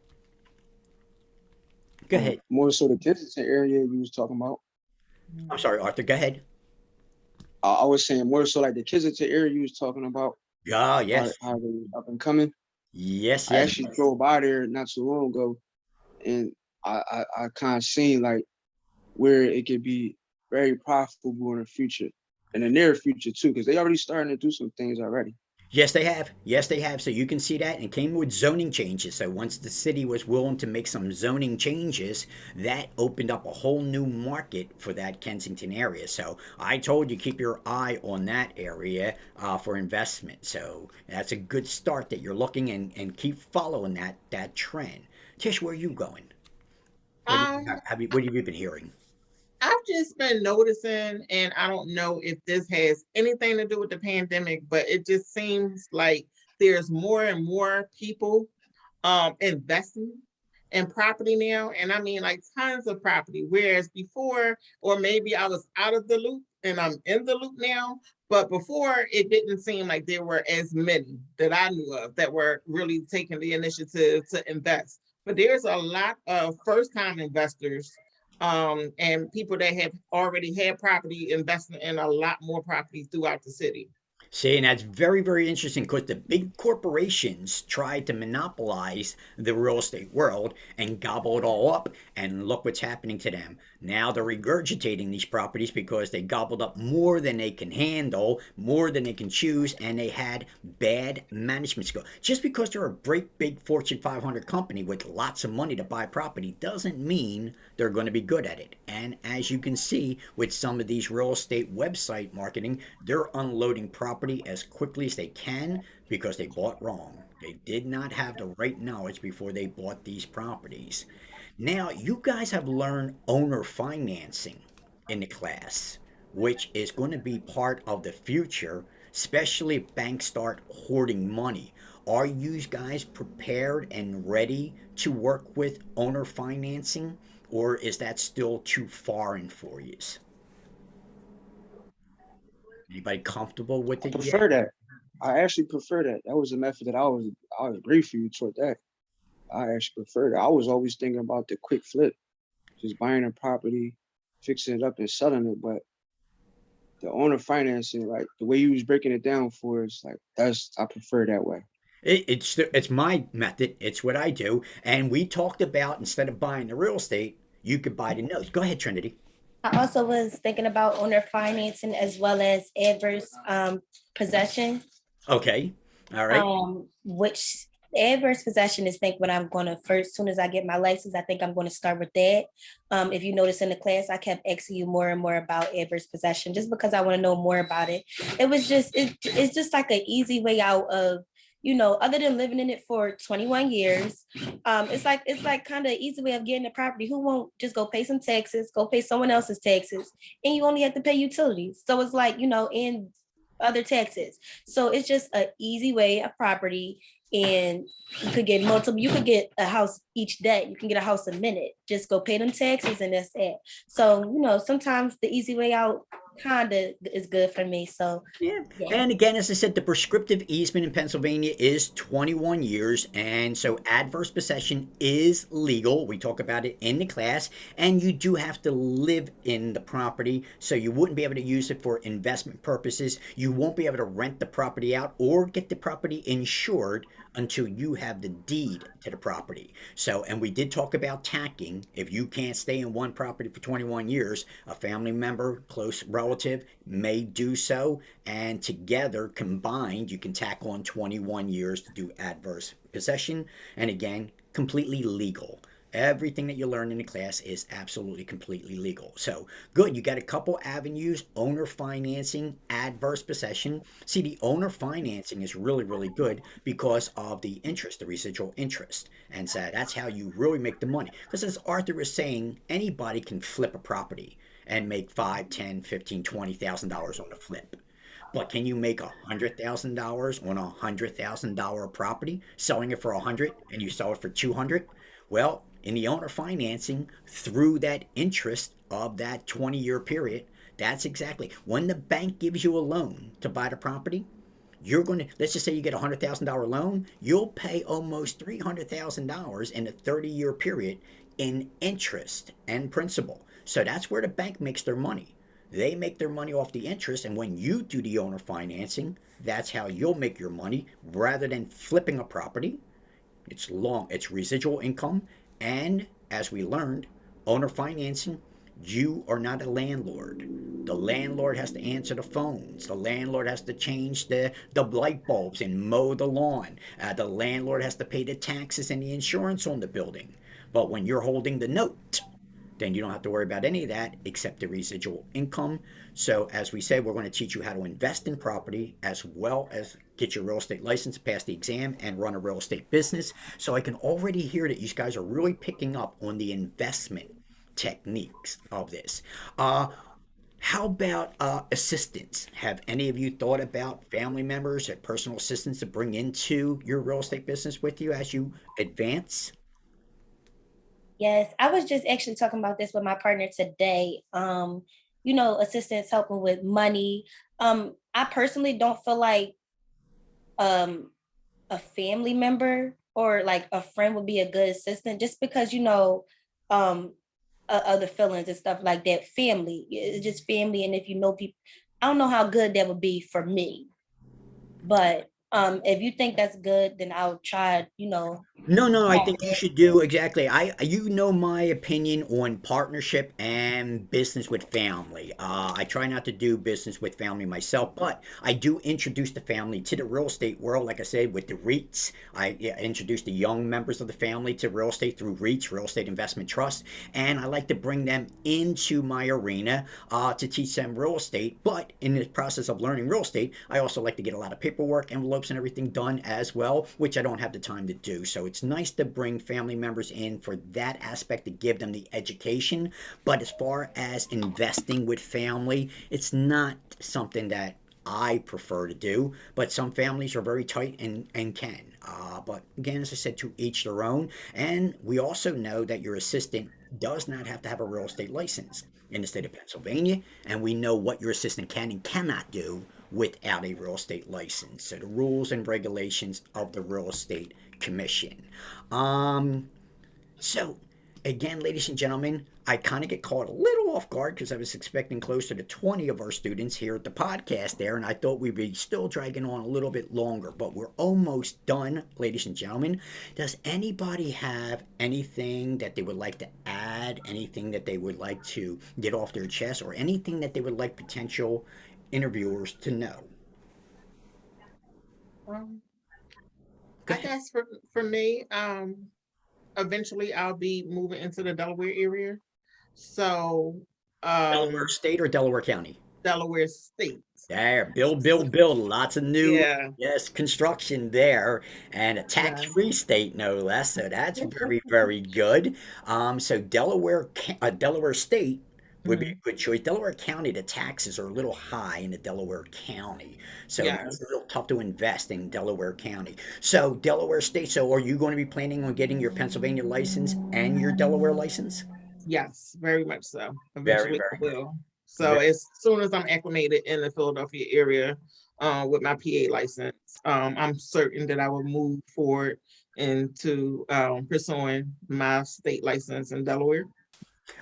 A: Go ahead.
H: More so the Kensington area you was talking about.
A: I'm sorry, Arthur. Go ahead.
H: I was saying more so like the Kensington area you was talking about.
A: Yeah, yes.
H: How they up and coming.
A: Yes,
H: I
A: yes.
H: actually drove by there not too long ago, and I kind of seen like where it could be very profitable in the future, in the near future too, because they already starting to do some things already.
A: Yes, they have. Yes, they have. So you can see that. And it came with zoning changes. So once the city was willing to make some zoning changes, that opened up a whole new market for that Kensington area. So I told you, keep your eye on that area for investment. So that's a good start that you're looking and keep following that trend. Tish, where are you going? What
I: Um,
A: have you been hearing?
I: I've just been noticing, and I don't know if this has anything to do with the pandemic, but it just seems like there's more and more people investing in property now. And I mean like tons of property. Whereas before, or maybe I was out of the loop and I'm in the loop now, but before it didn't seem like there were as many that I knew of that were really taking the initiative to invest. But there's a lot of first-time investors and people that have already had property investing in a lot more property throughout the city.
A: See, and that's very, very interesting because the big corporations tried to monopolize the real estate world and gobble it all up. And look what's happening to them. Now they're regurgitating these properties because they gobbled up more than they can handle, more than they can choose, and they had bad management skill. Just because they're a great big Fortune 500 company with lots of money to buy property doesn't mean they're going to be good at it. And as you can see with some of these real estate website marketing, they're unloading property as quickly as they can because they bought wrong. They did not have the right knowledge before they bought these properties. Now, you guys have learned owner financing in the class, which is going to be part of the future, especially if banks start hoarding money. Are you guys prepared and ready to work with owner financing, or is that still too foreign for you? Anybody comfortable with
H: I
A: it yet?
H: prefer that. I actually prefer that. That was a method that I would agree for you toward that. I actually prefer that. I was always thinking about the quick flip, just buying a property, fixing it up and selling it. But the owner financing, like the way you was breaking it down for us, like I prefer that way.
A: It's my method. It's what I do. And we talked about instead of buying the real estate, you could buy the notes. Go ahead, Trinity.
C: I also was thinking about owner financing as well as adverse possession.
A: Okay. All right.
C: Which adverse possession is think when I'm gonna first, soon as I get my license, I think I'm gonna start with that. If you notice in the class, I kept asking you more and more about adverse possession just because I want to know more about it. It was just it's just like an easy way out of, you know, other than living in it for 21 years. It's like kind of easy way of getting a property. Who won't just go pay some taxes, go pay someone else's taxes, and you only have to pay utilities. So it's like, you know, and other taxes. So it's just an easy way of property, and you could get multiple, you could get a house each day. You can get a house a minute. Just go pay them taxes and that's it. So, you know, sometimes the easy way out kind of is good for me. So
A: Yeah.
C: yeah.
A: And again, as I said, the prescriptive easement in Pennsylvania is 21 years. And so adverse possession is legal. We talk about it in the class. And you do have to live in the property. So you wouldn't be able to use it for investment purposes. You won't be able to rent the property out or get the property insured until you have the deed to the property. So, and we did talk about tacking. If you can't stay in one property for 21 years, a family member, close relative may do so. And together, combined, you can tack on 21 years to do adverse possession. And again, completely legal. Everything that you learn in the class is absolutely completely legal. So good, you got a couple avenues: owner financing, adverse possession. See, the owner financing is really, really good because of the interest, the residual interest. And so that's how you really make the money. Because as Arthur was saying, anybody can flip a property and make $5, $10, $15, $20,000 on the flip. But can you make $100,000 on $100,000 property, selling it for 100 and you sell it for 200? Well, in the owner financing, through that interest of that 20-year period, that's exactly when the bank gives you a loan to buy the property. You're going to, let's just say you get a $100,000 loan, you'll pay almost $300,000 in a 30-year period in interest and principal. So that's where the bank makes their money. They make their money off the interest, and when you do the owner financing, that's how you'll make your money rather than flipping a property. It's residual income, and as we learned, owner financing, you are not a landlord. The landlord has to answer the phones. The landlord has to change the light bulbs and mow the lawn. The landlord has to pay the taxes and the insurance on the building. But when you're holding the note, then you don't have to worry about any of that except the residual income. So as we said, we're going to teach you how to invest in property as well as get your real estate license, pass the exam, and run a real estate business. So I can already hear that you guys are really picking up on the investment techniques of this. How about assistants? Have any of you thought about family members or personal assistants to bring into your real estate business with you as you advance?
C: Yes, I was just actually talking about this with my partner today. You know, assistance helping with money. I personally don't feel like um a family member or like a friend would be a good assistant just because, you know, um other feelings and stuff like that. Family, it's just family. And if you know people, I don't know how good that would be for me. But if you think that's good, then I'll try, you know,
A: No, I
C: have
A: think you
C: that.
A: should do exactly. You know my opinion on partnership and business with family. I try not to do business with family myself, but I do introduce the family to the real estate world. Like I said, with the REITs, I introduce the young members of the family to real estate through REITs, Real Estate Investment Trust, and I like to bring them into my arena to teach them real estate. But in the process of learning real estate, I also like to get a lot of paperwork, envelopes, and everything done as well, which I don't have the time to do. So it's nice to bring family members in for that aspect to give them the education. But as far as investing with family, it's not something that I prefer to do, but some families are very tight and can. But again, as I said, to each their own. And we also know that your assistant does not have to have a real estate license in the state of Pennsylvania, and we know what your assistant can and cannot do without a real estate license. So the rules and regulations of the Real Estate Commission. Um, so, again, ladies and gentlemen, I kind of get caught a little off guard because I was expecting closer to 20 of our students here at the podcast there, and I thought we'd be still dragging on a little bit longer, but we're almost done, ladies and gentlemen. Does anybody have anything that they would like to add add, anything that they would like to get off their chest, or anything that they would like potential interviewers to know?
I: Um,
A: Go
I: I
A: ahead.
I: guess for me, eventually I'll be moving into the Delaware area. So,
A: Delaware State or Delaware County?
I: Delaware State.
A: There, build. Lots of new,
I: Yeah,
A: yes, construction there, and a
I: yeah.
A: tax-free state, no less. So that's very, very good. So Delaware State would be a
I: Mhm.
A: good choice. Delaware County, the taxes are a little high in the Delaware County, so it makes it a
I: Yes.
A: little tough to invest in Delaware County. So Delaware State. So are you going to be planning on getting your Pennsylvania license and your Delaware license?
I: Yes, very much so.
A: Very,
I: Eventually I
A: very good.
I: will. So as soon as I'm acclimated in the Philadelphia area, with my PA license, I'm certain that I will move forward into pursuing my state license in Delaware.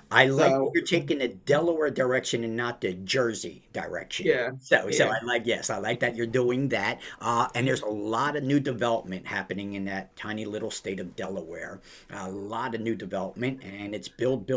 A: I like that
I: So
A: you're taking the Delaware direction and not the Jersey direction.
I: yeah,
A: So
I: yeah,
A: yes, I like that you're doing that. And there's a lot of new development happening in that tiny little state of Delaware. A lot of new development, and it's build,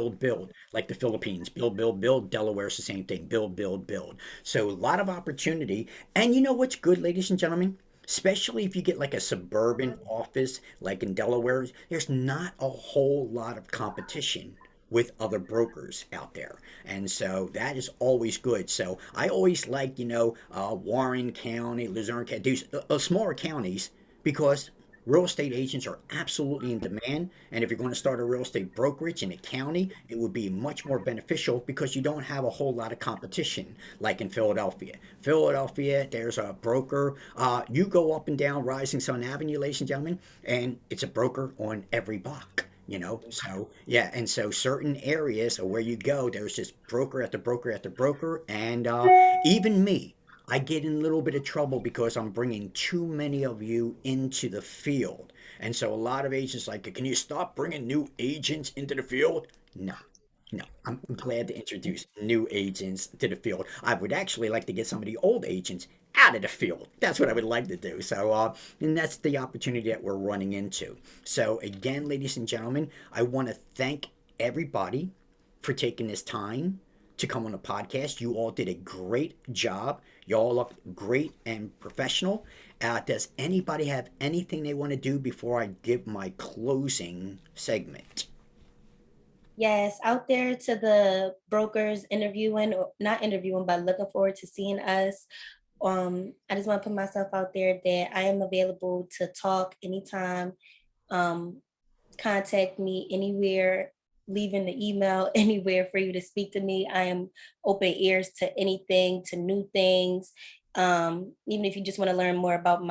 A: like the Philippines. Build. Delaware's the same thing. Build. So a lot of opportunity. And you know what's good, ladies and gentlemen? Especially if you get like a suburban office like in Delaware, there's not a whole lot of competition with other brokers out there. And so that is always good. So I always like, Warren County, Luzerne County, these smaller counties, because real estate agents are absolutely in demand. And if you're going to start a real estate brokerage in a county, it would be much more beneficial because you don't have a whole lot of competition like in Philadelphia. Philadelphia, there's a broker. You go up and down Rising Sun Avenue, ladies and gentlemen, and it's a broker on every block. So yeah, and so certain areas where you go, there's just broker after broker after broker, and even me, I get in a little bit of trouble because I'm bringing too many of you into the field, and so a lot of agents like, can you stop bringing new agents into the field? No, no, I'm glad to introduce new agents to the field. I would actually like to get some of the old agents out of the field. That's what I would like to do. So, and that's the opportunity that we're running into. So, again, ladies and gentlemen, I want to thank everybody for taking this time to come on the podcast. You all did a great job. You all look great and professional. Does anybody have anything they want to do before I give my closing segment?
C: Yes, out there to the brokers interviewing, or not interviewing, but looking forward to seeing us. I just want to put myself out there that I am available to talk anytime. Um, Contact me anywhere, leaving the email anywhere for you to speak to me. I am open ears to anything, to new things. Even if you just want to learn more about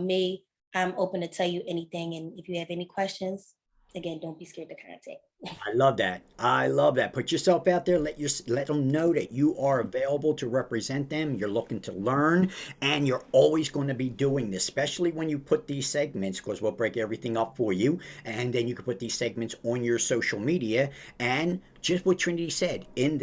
C: me, I'm open to tell you anything. And if you have any questions, again, don't be scared to contact.
A: I love that. I love that. Put yourself out there. Let them know that you are available to represent them. You're looking to learn, and you're always going to be doing this, especially when you put these segments, because we'll break everything up for you, and then you can put these segments on your social media. And just what Trinity said in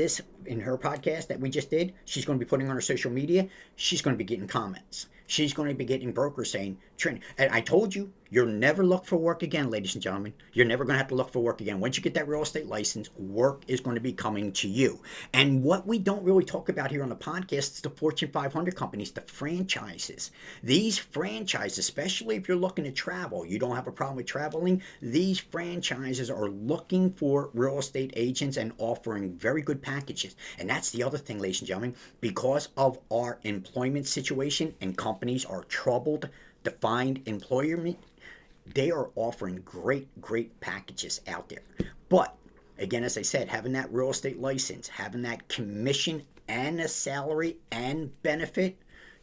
A: her podcast that we just did, she's going to be putting on her social media. She's going to be getting comments. She's going to be getting brokers saying, Trinity, and I told you, you'll never look for work again, ladies and gentlemen. You're never going to have to look for work again. Once you get that real estate license, work is going to be coming to you. And what we don't really talk about here on the podcast is the Fortune 500 companies, the franchises. These franchises, especially if you're looking to travel, you don't have a problem with traveling, these franchises are looking for real estate agents and offering very good packages. And that's the other thing, ladies and gentlemen, because of our employment situation and companies are troubled to find employment, they are offering great packages out there. But again, as I said, having that real estate license, having that commission and a salary and benefit,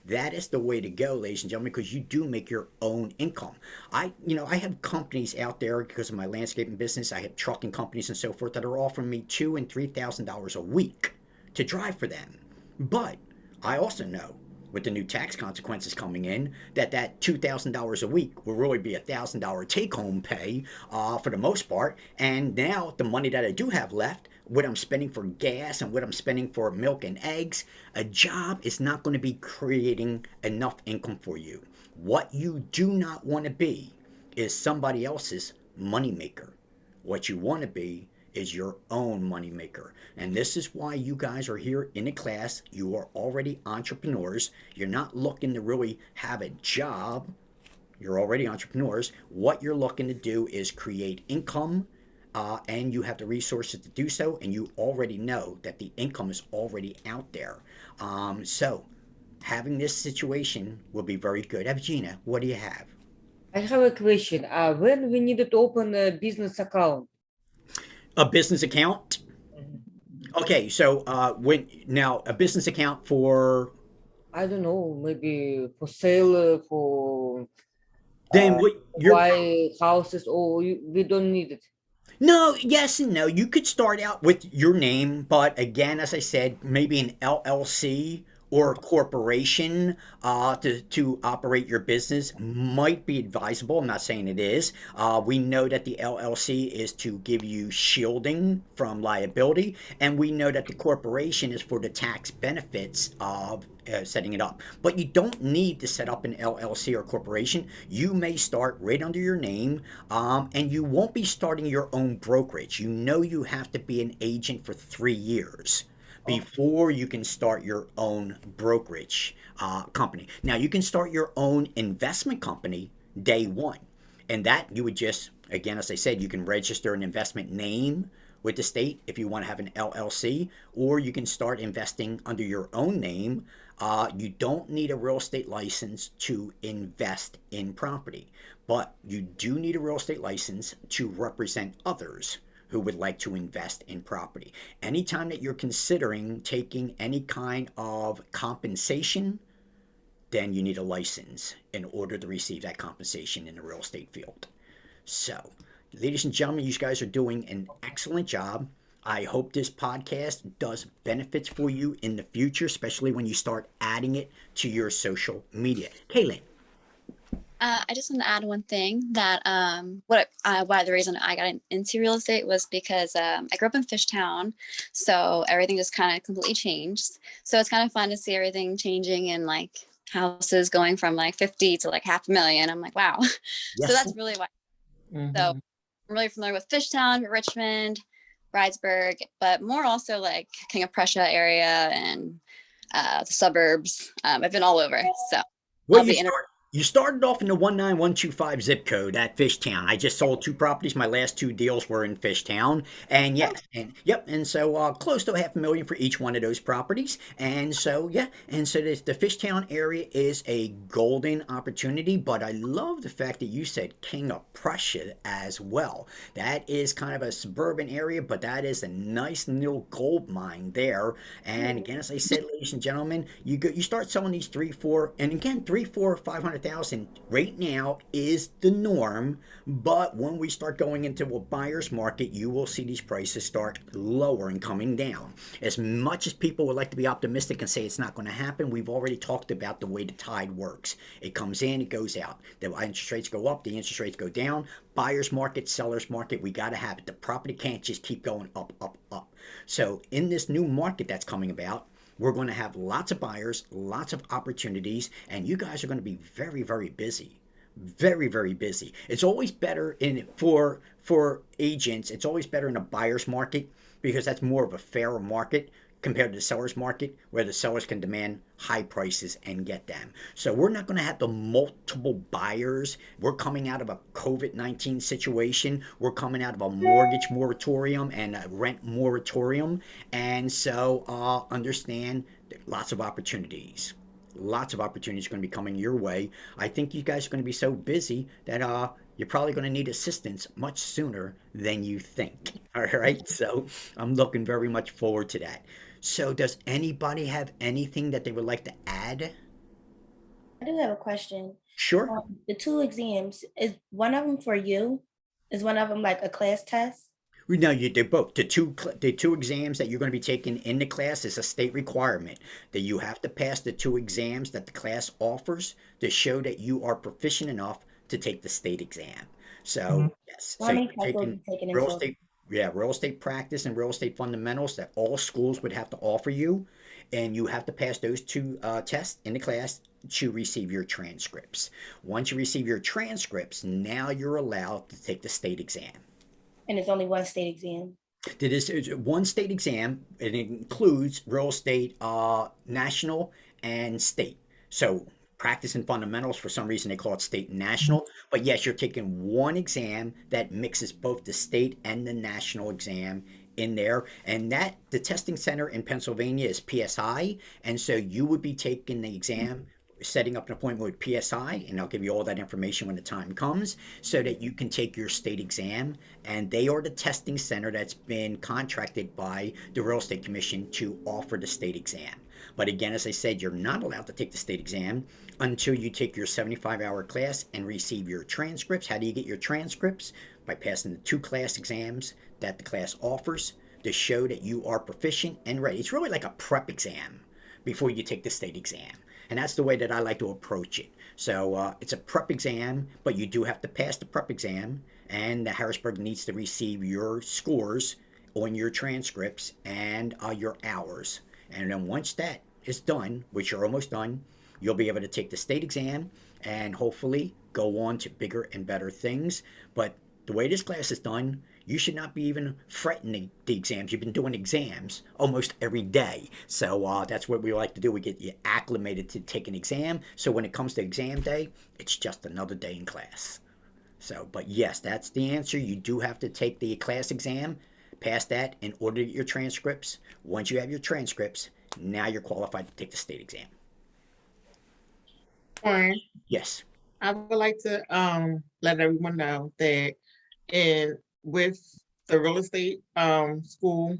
A: that is the way to go, ladies and gentlemen, because you do make your own income. I have companies out there because of my landscaping business. I have trucking companies and so forth that are offering me $2,000 and $3,000 a week to drive for them. But I also know with the new tax consequences coming in, that $2,000 a week will really be $1,000 take-home pay for the most part. And now the money that I do have left, what I'm spending for gas and what I'm spending for milk and eggs, a job is not going to be creating enough income for you. What you do not want to be is somebody else's moneymaker. What you want to be is your own moneymaker. And this is why you guys are here in the class. You are already entrepreneurs. You're not looking to really have a job. You're already entrepreneurs. What you're looking to do is create income, and you have the resources to do so. And you already know that the income is already out there. So having this situation will be very good. Evgenia, what do you have?
E: I have a question. When we needed to open a business account?
A: A business account? Okay, so when now a business account for
E: I don't know, maybe for sale, for
A: then what you're
E: buy houses, or we don't need it.
A: no, yes and no. You could start out with your name, but again, as I said, maybe an LLC or a corporation to operate your business might be advisable. I'm not saying it is. We know that the LLC is to give you shielding from liability, and we know that the corporation is for the tax benefits of setting it up. But you don't need to set up an LLC or corporation. You may start right under your name, and you won't be starting your own brokerage. You know you have to be an agent for 3 years before you can start your own brokerage company. Now, you can start your own investment company day one. And that you would just, again, as I said, you can register an investment name with the state if you want to have an LLC, or you can start investing under your own name. You don't need a real estate license to invest in property, but you do need a real estate license to represent others who would like to invest in property. Anytime that you're considering taking any kind of compensation, then you need a license in order to receive that compensation in the real estate field. So, ladies and gentlemen, you guys are doing an excellent job. I hope this podcast does benefits for you in the future, especially when you start adding it to your social media. Kaylin.
G: I just want to add one thing that why the reason I got into real estate was because I grew up in Fishtown, so everything just kind of completely changed. So it's kind of fun to see everything changing and like houses going from like 50 to like $500,000. I'm like, wow.
A: Yes.
G: So that's really why. So I'm really familiar with Fishtown, Richmond, Bridesburg, but more also like King of Prussia area and the suburbs. I've been all over. So
A: Well,
G: I'll be in
A: you started off in the 19125 zip code at Fishtown. I just sold 2 properties. My last 2 deals were in Fishtown. And yes, and yep, and so close to $500,000 for each one of those properties. And so, yeah, and so the Fishtown area is a golden opportunity, but I love the fact that you said King of Prussia as well. That is kind of a suburban area, but that is a nice little gold mine there. And again, as I said, ladies and gentlemen, you start selling these 3, 4, and again, 3, 4, 500,000 right now is the norm, but when we start going into a buyer's market, you will see these prices start lower and coming down. As much as people would like to be optimistic and say it's not going to happen, we've already talked about the way the tide works. It comes in, it goes out. The interest rates go up, the interest rates go down. Buyer's market, seller's market, we got to have it. The property can't just keep going up, up, up. So in this new market that's coming about, we're going to have lots of buyers, lots of opportunities, and you guys are going to be very, very busy. Very, very busy. It's always better for agents, it's always better in a buyer's market because that's more of a fairer market compared to the seller's market where the sellers can demand high prices and get them. So we're not going to have the multiple buyers. We're coming out of a COVID-19 situation. We're coming out of a mortgage moratorium and a rent moratorium. And so understand lots of opportunities. Lots of opportunities are going to be coming your way. I think you guys are going to be so busy that you're probably going to need assistance much sooner than you think. All right. So I'm looking very much forward to that. So does anybody have anything that they would like to add?
C: I do have a question.
A: Sure.
C: The 2 exams, is one of them for you? Is one of them like a class test?
A: No, you do both. The two exams that you're going to be taking in the class is a state requirement that you have to pass the 2 exams that the class offers to show that you are proficient enough to take the state exam. So yes,
C: How
A: so
C: many
A: you're
C: classes will
A: taking
C: you taking in
A: real
C: total?
A: estate, yeah, real estate practice and real estate fundamentals that all schools would have to offer you, and you have to pass those 2 tests in the class to receive your transcripts. Once you receive your transcripts, now you're allowed to take the state exam.
C: And it's only one state exam.
A: It is one state exam. It includes real estate, national and state. So practice and fundamentals, for some reason they call it state and national. But yes, you're taking one exam that mixes both the state and the national exam in there. And that the testing center in Pennsylvania is PSI. And so you would be taking the exam, setting up an appointment with PSI, and I'll give you all that information when the time comes so that you can take your state exam. And they are the testing center that's been contracted by the Real Estate Commission to offer the state exam. But again, as I said, you're not allowed to take the state exam until you take your 75-hour class and receive your transcripts. How do you get your transcripts? By passing the 2 class exams that the class offers to show that you are proficient and ready. It's really like a prep exam before you take the state exam. And that's the way that I like to approach it. So it's a prep exam, but you do have to pass the prep exam, and the Harrisburg needs to receive your scores on your transcripts and your hours. And then once that is done, which you're almost done, you'll be able to take the state exam and hopefully go on to bigger and better things. But the way this class is done, you should not be even fretting the exams. You've been doing exams almost every day. So that's what we like to do. We get you acclimated to take an exam. So when it comes to exam day, it's just another day in class. So, but yes, that's the answer. You do have to take the class exam, pass that in order to get your transcripts. Once you have your transcripts, now you're qualified to take the state exam.
I: Warren,
A: Yes.
I: I would like to let everyone know that with the real estate school,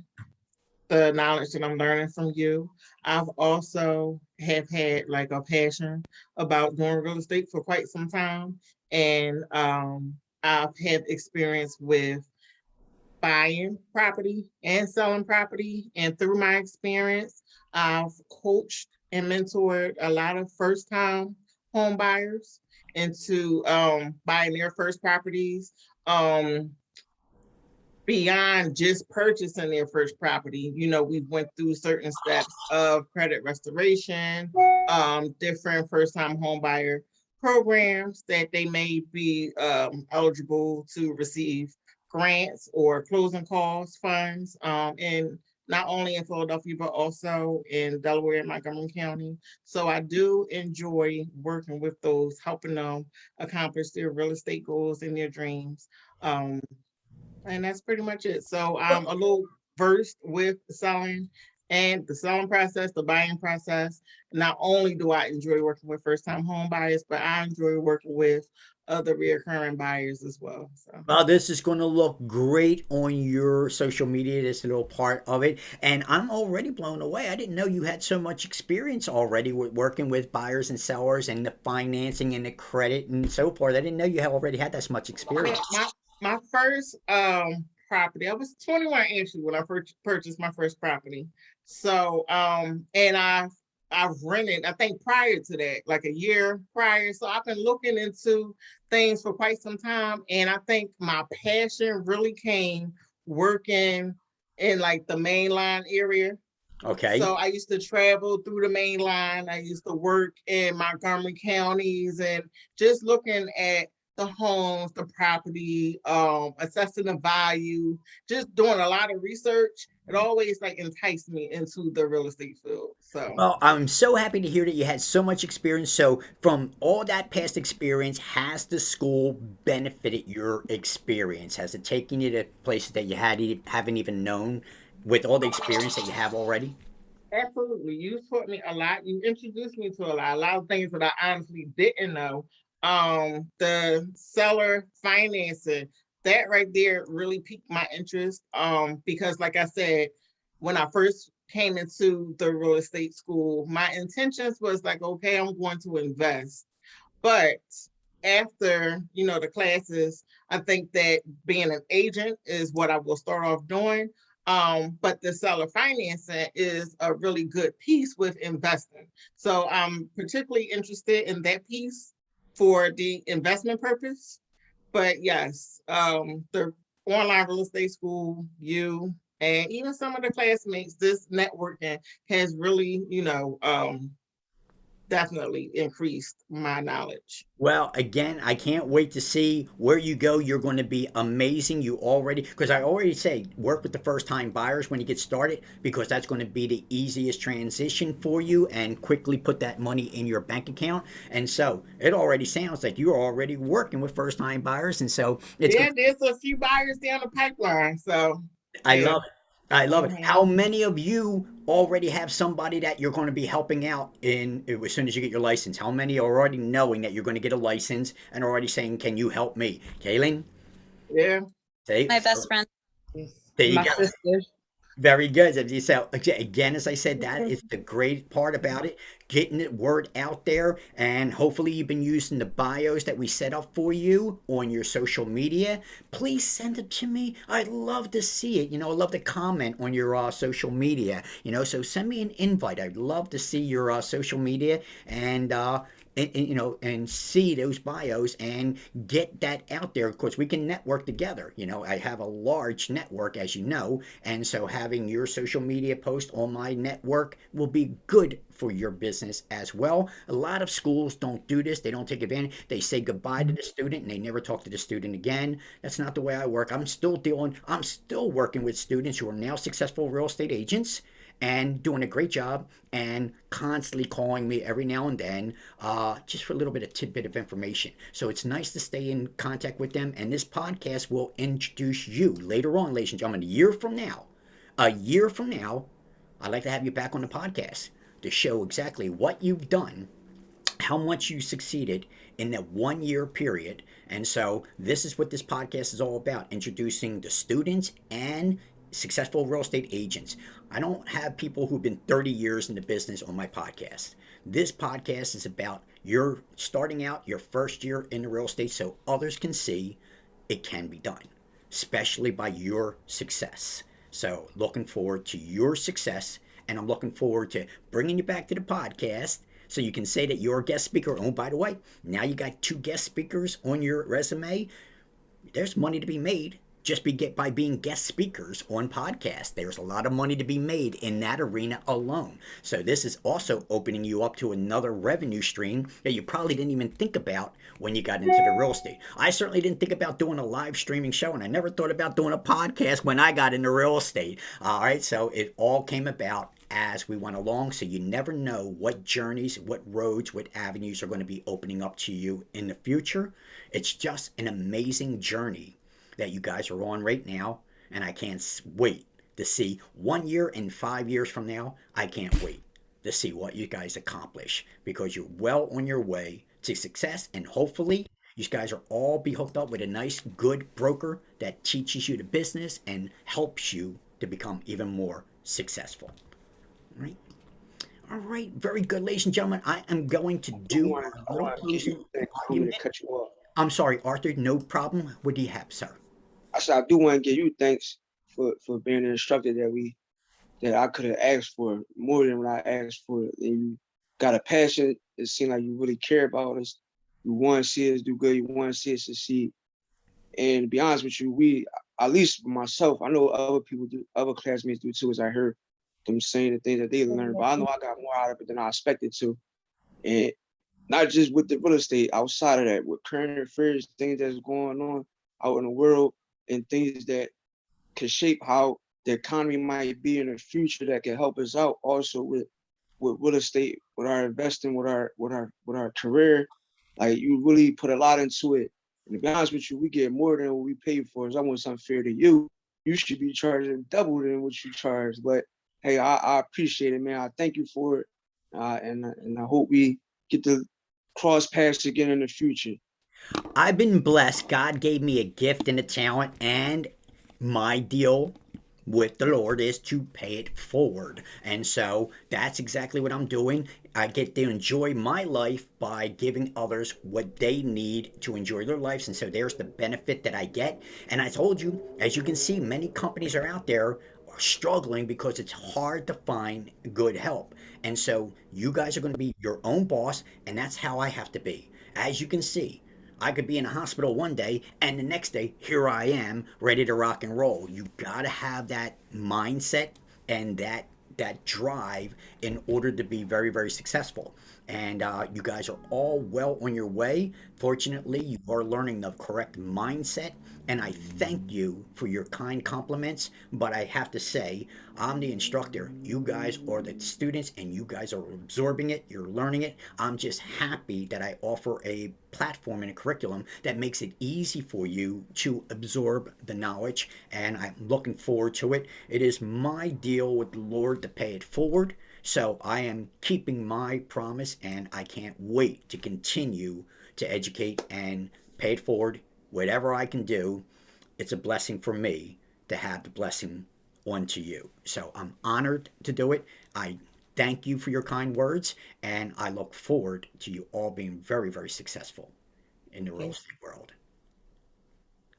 I: the knowledge that I'm learning from you, I've also have had like a passion about doing real estate for quite some time. And I've had experience with buying property and selling property. And through my experience, I've coached and mentored a lot of first-time home buyers into buying their first properties. Beyond just purchasing their first property, we went through certain steps of credit restoration, different first-time home buyer programs that they may be eligible to receive grants or closing costs funds, and not only in Philadelphia, but also in Delaware and Montgomery County. So I do enjoy working with those, helping them accomplish their real estate goals and their dreams. And that's pretty much it. So I'm a little versed with selling and the selling process, the buying process. Not only do I enjoy working with first-time home buyers, but I enjoy working with other reoccurring buyers as well. So.
A: Well, this is going to look great on your social media, this little part of it. And I'm already blown away. I didn't know you had so much experience already with working with buyers and sellers and the financing and the credit and so forth. I didn't know you already had that much experience.
I: My first property, I was 21 actually when I first purchased my first property. So and I've rented, I think prior to that, like a year prior. So I've been looking into things for quite some time. And I think my passion really came working in like the mainline area.
A: Okay.
I: So I used to travel through the main line. I used to work in Montgomery counties and just looking at the homes, the property, assessing the value, just doing a lot of research. It always like enticed me into the real estate field. So
A: Well, I'm so happy to hear that you had so much experience. So from all that past experience, has the school benefited your experience? Has it taken you to places that you haven't even known with all the experience that you have already?
I: absolutely, you taught me a lot. You introduced me to a lot of things that I honestly didn't know. The seller financing, that right there really piqued my interest. Because like I said, when I first came into the real estate school, my intentions was like, okay, I'm going to invest. But after, the classes, I think that being an agent is what I will start off doing. But the seller financing is a really good piece with investing. So I'm particularly interested in that piece for the investment purpose. But yes, the online real estate school, you and even some of the classmates, this networking has really, definitely increased my knowledge.
A: Well, again, I can't wait to see where you go. You're going to be amazing. You already, because I already say, work with the first time buyers when you get started, because that's going to be the easiest transition for you and quickly put that money in your bank account. And so it already sounds like you're already working with first time buyers. And so it's,
I: Yeah, there's a few buyers down the pipeline. So
A: I
I: yeah.
A: love it. I love it.
I: Mhm.
A: How many of you already have somebody that you're going to be helping out in as soon as you get your license? How many are already knowing that you're going to get a license and already saying, "Can you help me?" Kaylin,
I: Yeah.
A: say,
G: My best friend.
A: there you
F: My
A: go.
F: sisters.
A: Very good. So again, as I said, that is the great part about it, getting the word out there, and hopefully you've been using the bios that we set up for you on your social media. Please send it to me. I'd love to see it. I love to comment on your social media. So send me an invite. I'd love to see your social media and and see those bios and get that out there. Of course, we can network together. I have a large network, as you know, and so having your social media post on my network will be good for your business as well. A lot of schools don't do this. They don't take advantage. They say goodbye to the student and they never talk to the student again. That's not the way I work. I'm still working with students who are now successful real estate agents and doing a great job and constantly calling me every now and then just for a little bit of tidbit of information. So it's nice to stay in contact with them. And this podcast will introduce you later on, ladies and gentlemen, a year from now, I'd like to have you back on the podcast to show exactly what you've done, how much you succeeded in that 1 year period. And so this is what this podcast is all about, introducing the students and successful real estate agents. I don't have people who've been 30 years in the business on my podcast. This podcast is about your starting out your first year in the real estate so others can see it can be done, especially by your success. So looking forward to your success, and I'm looking forward to bringing you back to the podcast so you can say that you're a guest speaker. Oh, by the way, now you got 2 guest speakers on your resume. There's money to be made just by being guest speakers on podcasts. There's a lot of money to be made in that arena alone. So this is also opening you up to another revenue stream that you probably didn't even think about when you got into the real estate. I certainly didn't think about doing a live streaming show, and I never thought about doing a podcast when I got into real estate. All right, so it all came about as we went along. So you never know what journeys, what roads, what avenues are going to be opening up to you in the future. It's just an amazing journey that you guys are on right now, and I can't wait to see 1 year and 5 years from now. I can't wait to see what you guys accomplish, because you're well on your way to success, and hopefully you guys are all be hooked up with a nice good broker that teaches you the business and helps you to become even more successful. All right, very good, ladies and gentlemen. I am going to do a little closing argument.
H: Cut you off.
A: I'm sorry, Arthur, no problem. What do you have, sir?
H: I said I do want to give you thanks for being an instructor that I could have asked for more than what I asked for. And you got a passion. It seemed like you really care about us. You want to see us do good. You want to see us succeed. And to be honest with you, we, at least myself, I know other people do, other classmates do too, as I heard them saying the things that they learned. But I know I got more out of it than I expected to. And not just with the real estate, outside of that, with current affairs, things that's going on out in the world, and things that could shape how the economy might be in the future that can help us out also with real estate, with our investing, with our career. Like, you really put a lot into it. And to be honest with you, we get more than what we pay for. It's almost unfair to you. You should be charging double than what you charge. But hey, I appreciate it, man. I thank you for it. And I hope we get to cross paths again in the future.
A: I've been blessed. God gave me a gift and a talent, and my deal with the Lord is to pay it forward. And so that's exactly what I'm doing. I get to enjoy my life by giving others what they need to enjoy their lives. And so there's the benefit that I get. And I told you, as you can see, many companies are out there are struggling because it's hard to find good help. And so you guys are going to be your own boss, and that's how I have to be. As you can see, I could be in a hospital one day, and the next day, here I am, ready to rock and roll. You gotta have that mindset and that drive in order to be very, very successful. And you guys are all well on your way. Fortunately, you are learning the correct mindset. And I thank you for your kind compliments. But I have to say, I'm the instructor. You guys are the students, and you guys are absorbing it. You're learning it. I'm just happy that I offer a platform and a curriculum that makes it easy for you to absorb the knowledge. And I'm looking forward to it. It is my deal with the Lord to pay it forward. So I am keeping my promise, and I can't wait to continue to educate and pay it forward. Whatever I can do, it's a blessing for me to have the blessing onto you. So I'm honored to do it. I thank you for your kind words, and I look forward to you all being very, very successful in the real estate world.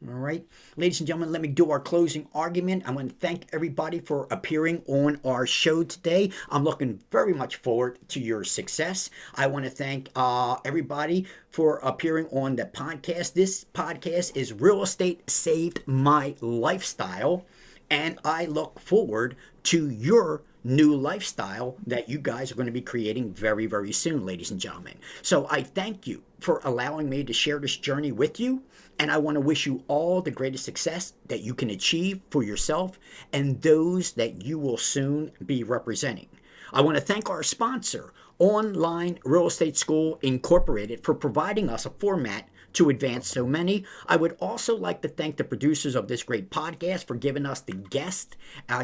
A: All right, ladies and gentlemen, let me do our closing argument. I want to thank everybody for appearing on our show today. I'm looking very much forward to your success. I want to thank everybody for appearing on the podcast. This podcast is Real Estate Saved My Lifestyle, and I look forward to your new lifestyle that you guys are going to be creating very, very soon, ladies and gentlemen. So I thank you for allowing me to share this journey with you. And I want to wish you all the greatest success that you can achieve for yourself and those that you will soon be representing. I want to thank our sponsor, Online Real Estate School Incorporated, for providing us a format to advance so many. I would also like to thank the producers of this great podcast for giving us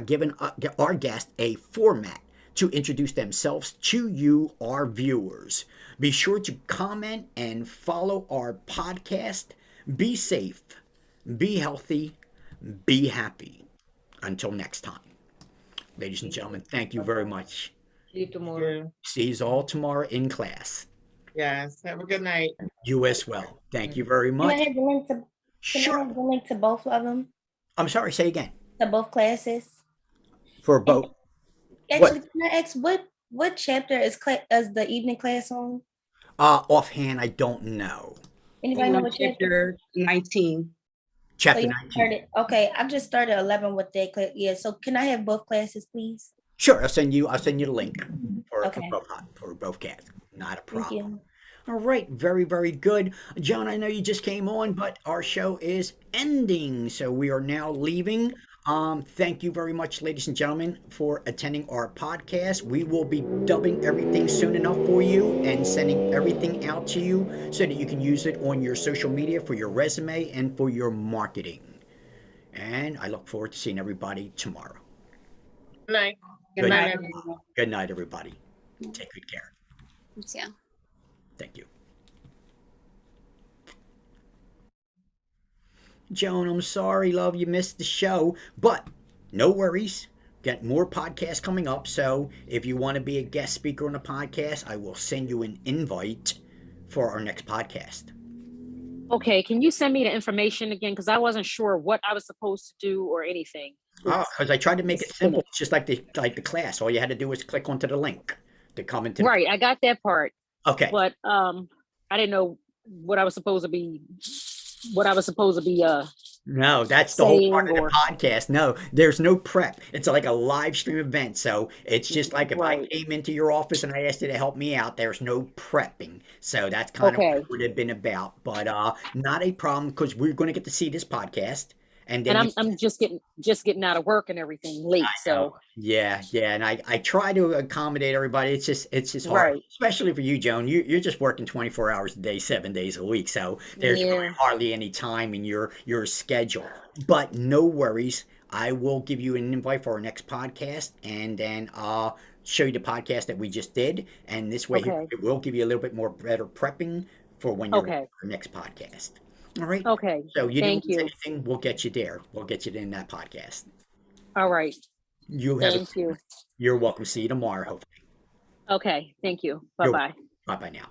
A: giving our guest a format to introduce themselves to you, our viewers. Be sure to comment and follow our podcast. Be safe, be healthy, be happy. Until next time. Ladies and gentlemen, thank you very much.
E: See you tomorrow.
A: See you all tomorrow in class.
I: Yes, have a good night.
A: You as well. Thank you very
C: Can I
A: much.
C: have the link to, can I
A: Sure.
C: have the link to both of them,
A: I'm sorry, say again.
C: to both classes?
A: For both.
C: Actually, can I ask what chapter is the evening class on?
A: Offhand, I don't know.
C: Anybody know what chapter?
F: Chapter 19.
A: Chapter
C: you
A: 19.
C: started, okay, I've just started 11 with that class. Yeah, so can I have both classes, please?
A: Sure, I'll send you the link for
C: Okay.
A: both cats. Not a
C: Thank
A: problem.
C: you.
A: All right, very, very good. John, I know you just came on, but our show is ending, so we are now leaving. Thank you very much, ladies and gentlemen, for attending our podcast. We will be dubbing everything soon enough for you and sending everything out to you so that you can use it on your social media for your resume and for your marketing. And I look forward to seeing everybody tomorrow.
I: Good night.
A: Good
I: night.
A: Good night, everybody. Take good care.
G: Yeah.
A: Thank you. Joan, I'm sorry, love, you missed the show, but no worries. Got more podcasts coming up, so if you want to be a guest speaker on a podcast, I will send you an invite for our next podcast.
J: Okay, can you send me the information again? Because I wasn't sure what I was supposed to do or anything.
A: Because I tried to make it simple. It's just like the class. All you had to do was click onto the link to come into.
J: Right, I got that part,
A: Okay.
J: but I didn't know what I was supposed to be.
A: No, that's the whole
J: saying
A: part of the
J: or-
A: podcast. No, there's no prep. It's like a live stream event. So it's just like if I
J: Right.
A: came into your office and I asked you to help me out, there's no prepping. So that's kind of what
J: Okay.
A: it would have been about. But not a problem because we're going to get to see this podcast. And then
J: And I'm just getting out of work and everything late. So
A: yeah, and I try to accommodate everybody. It's just hard,
J: Right.
A: especially for you, Joan. You're just working 24 hours a day, 7 days a week. So there's really
J: Yeah.
A: hardly any time in your schedule. But no worries. I will give you an invite for our next podcast, and then I'll show you the podcast that we just did. And this way,
J: Okay.
A: it will give you a little bit more better prepping for when you're
J: Okay.
A: on our next podcast. All right.
J: okay,
A: So you
J: thank
A: didn't
J: you.
A: miss anything. We'll get you there. We'll get you in that podcast.
J: All right,
A: You have.
J: thank you.
A: You're welcome. See you tomorrow. Hopefully.
J: Okay, thank you.
A: You're
J: Bye-bye.
A: Bye bye now.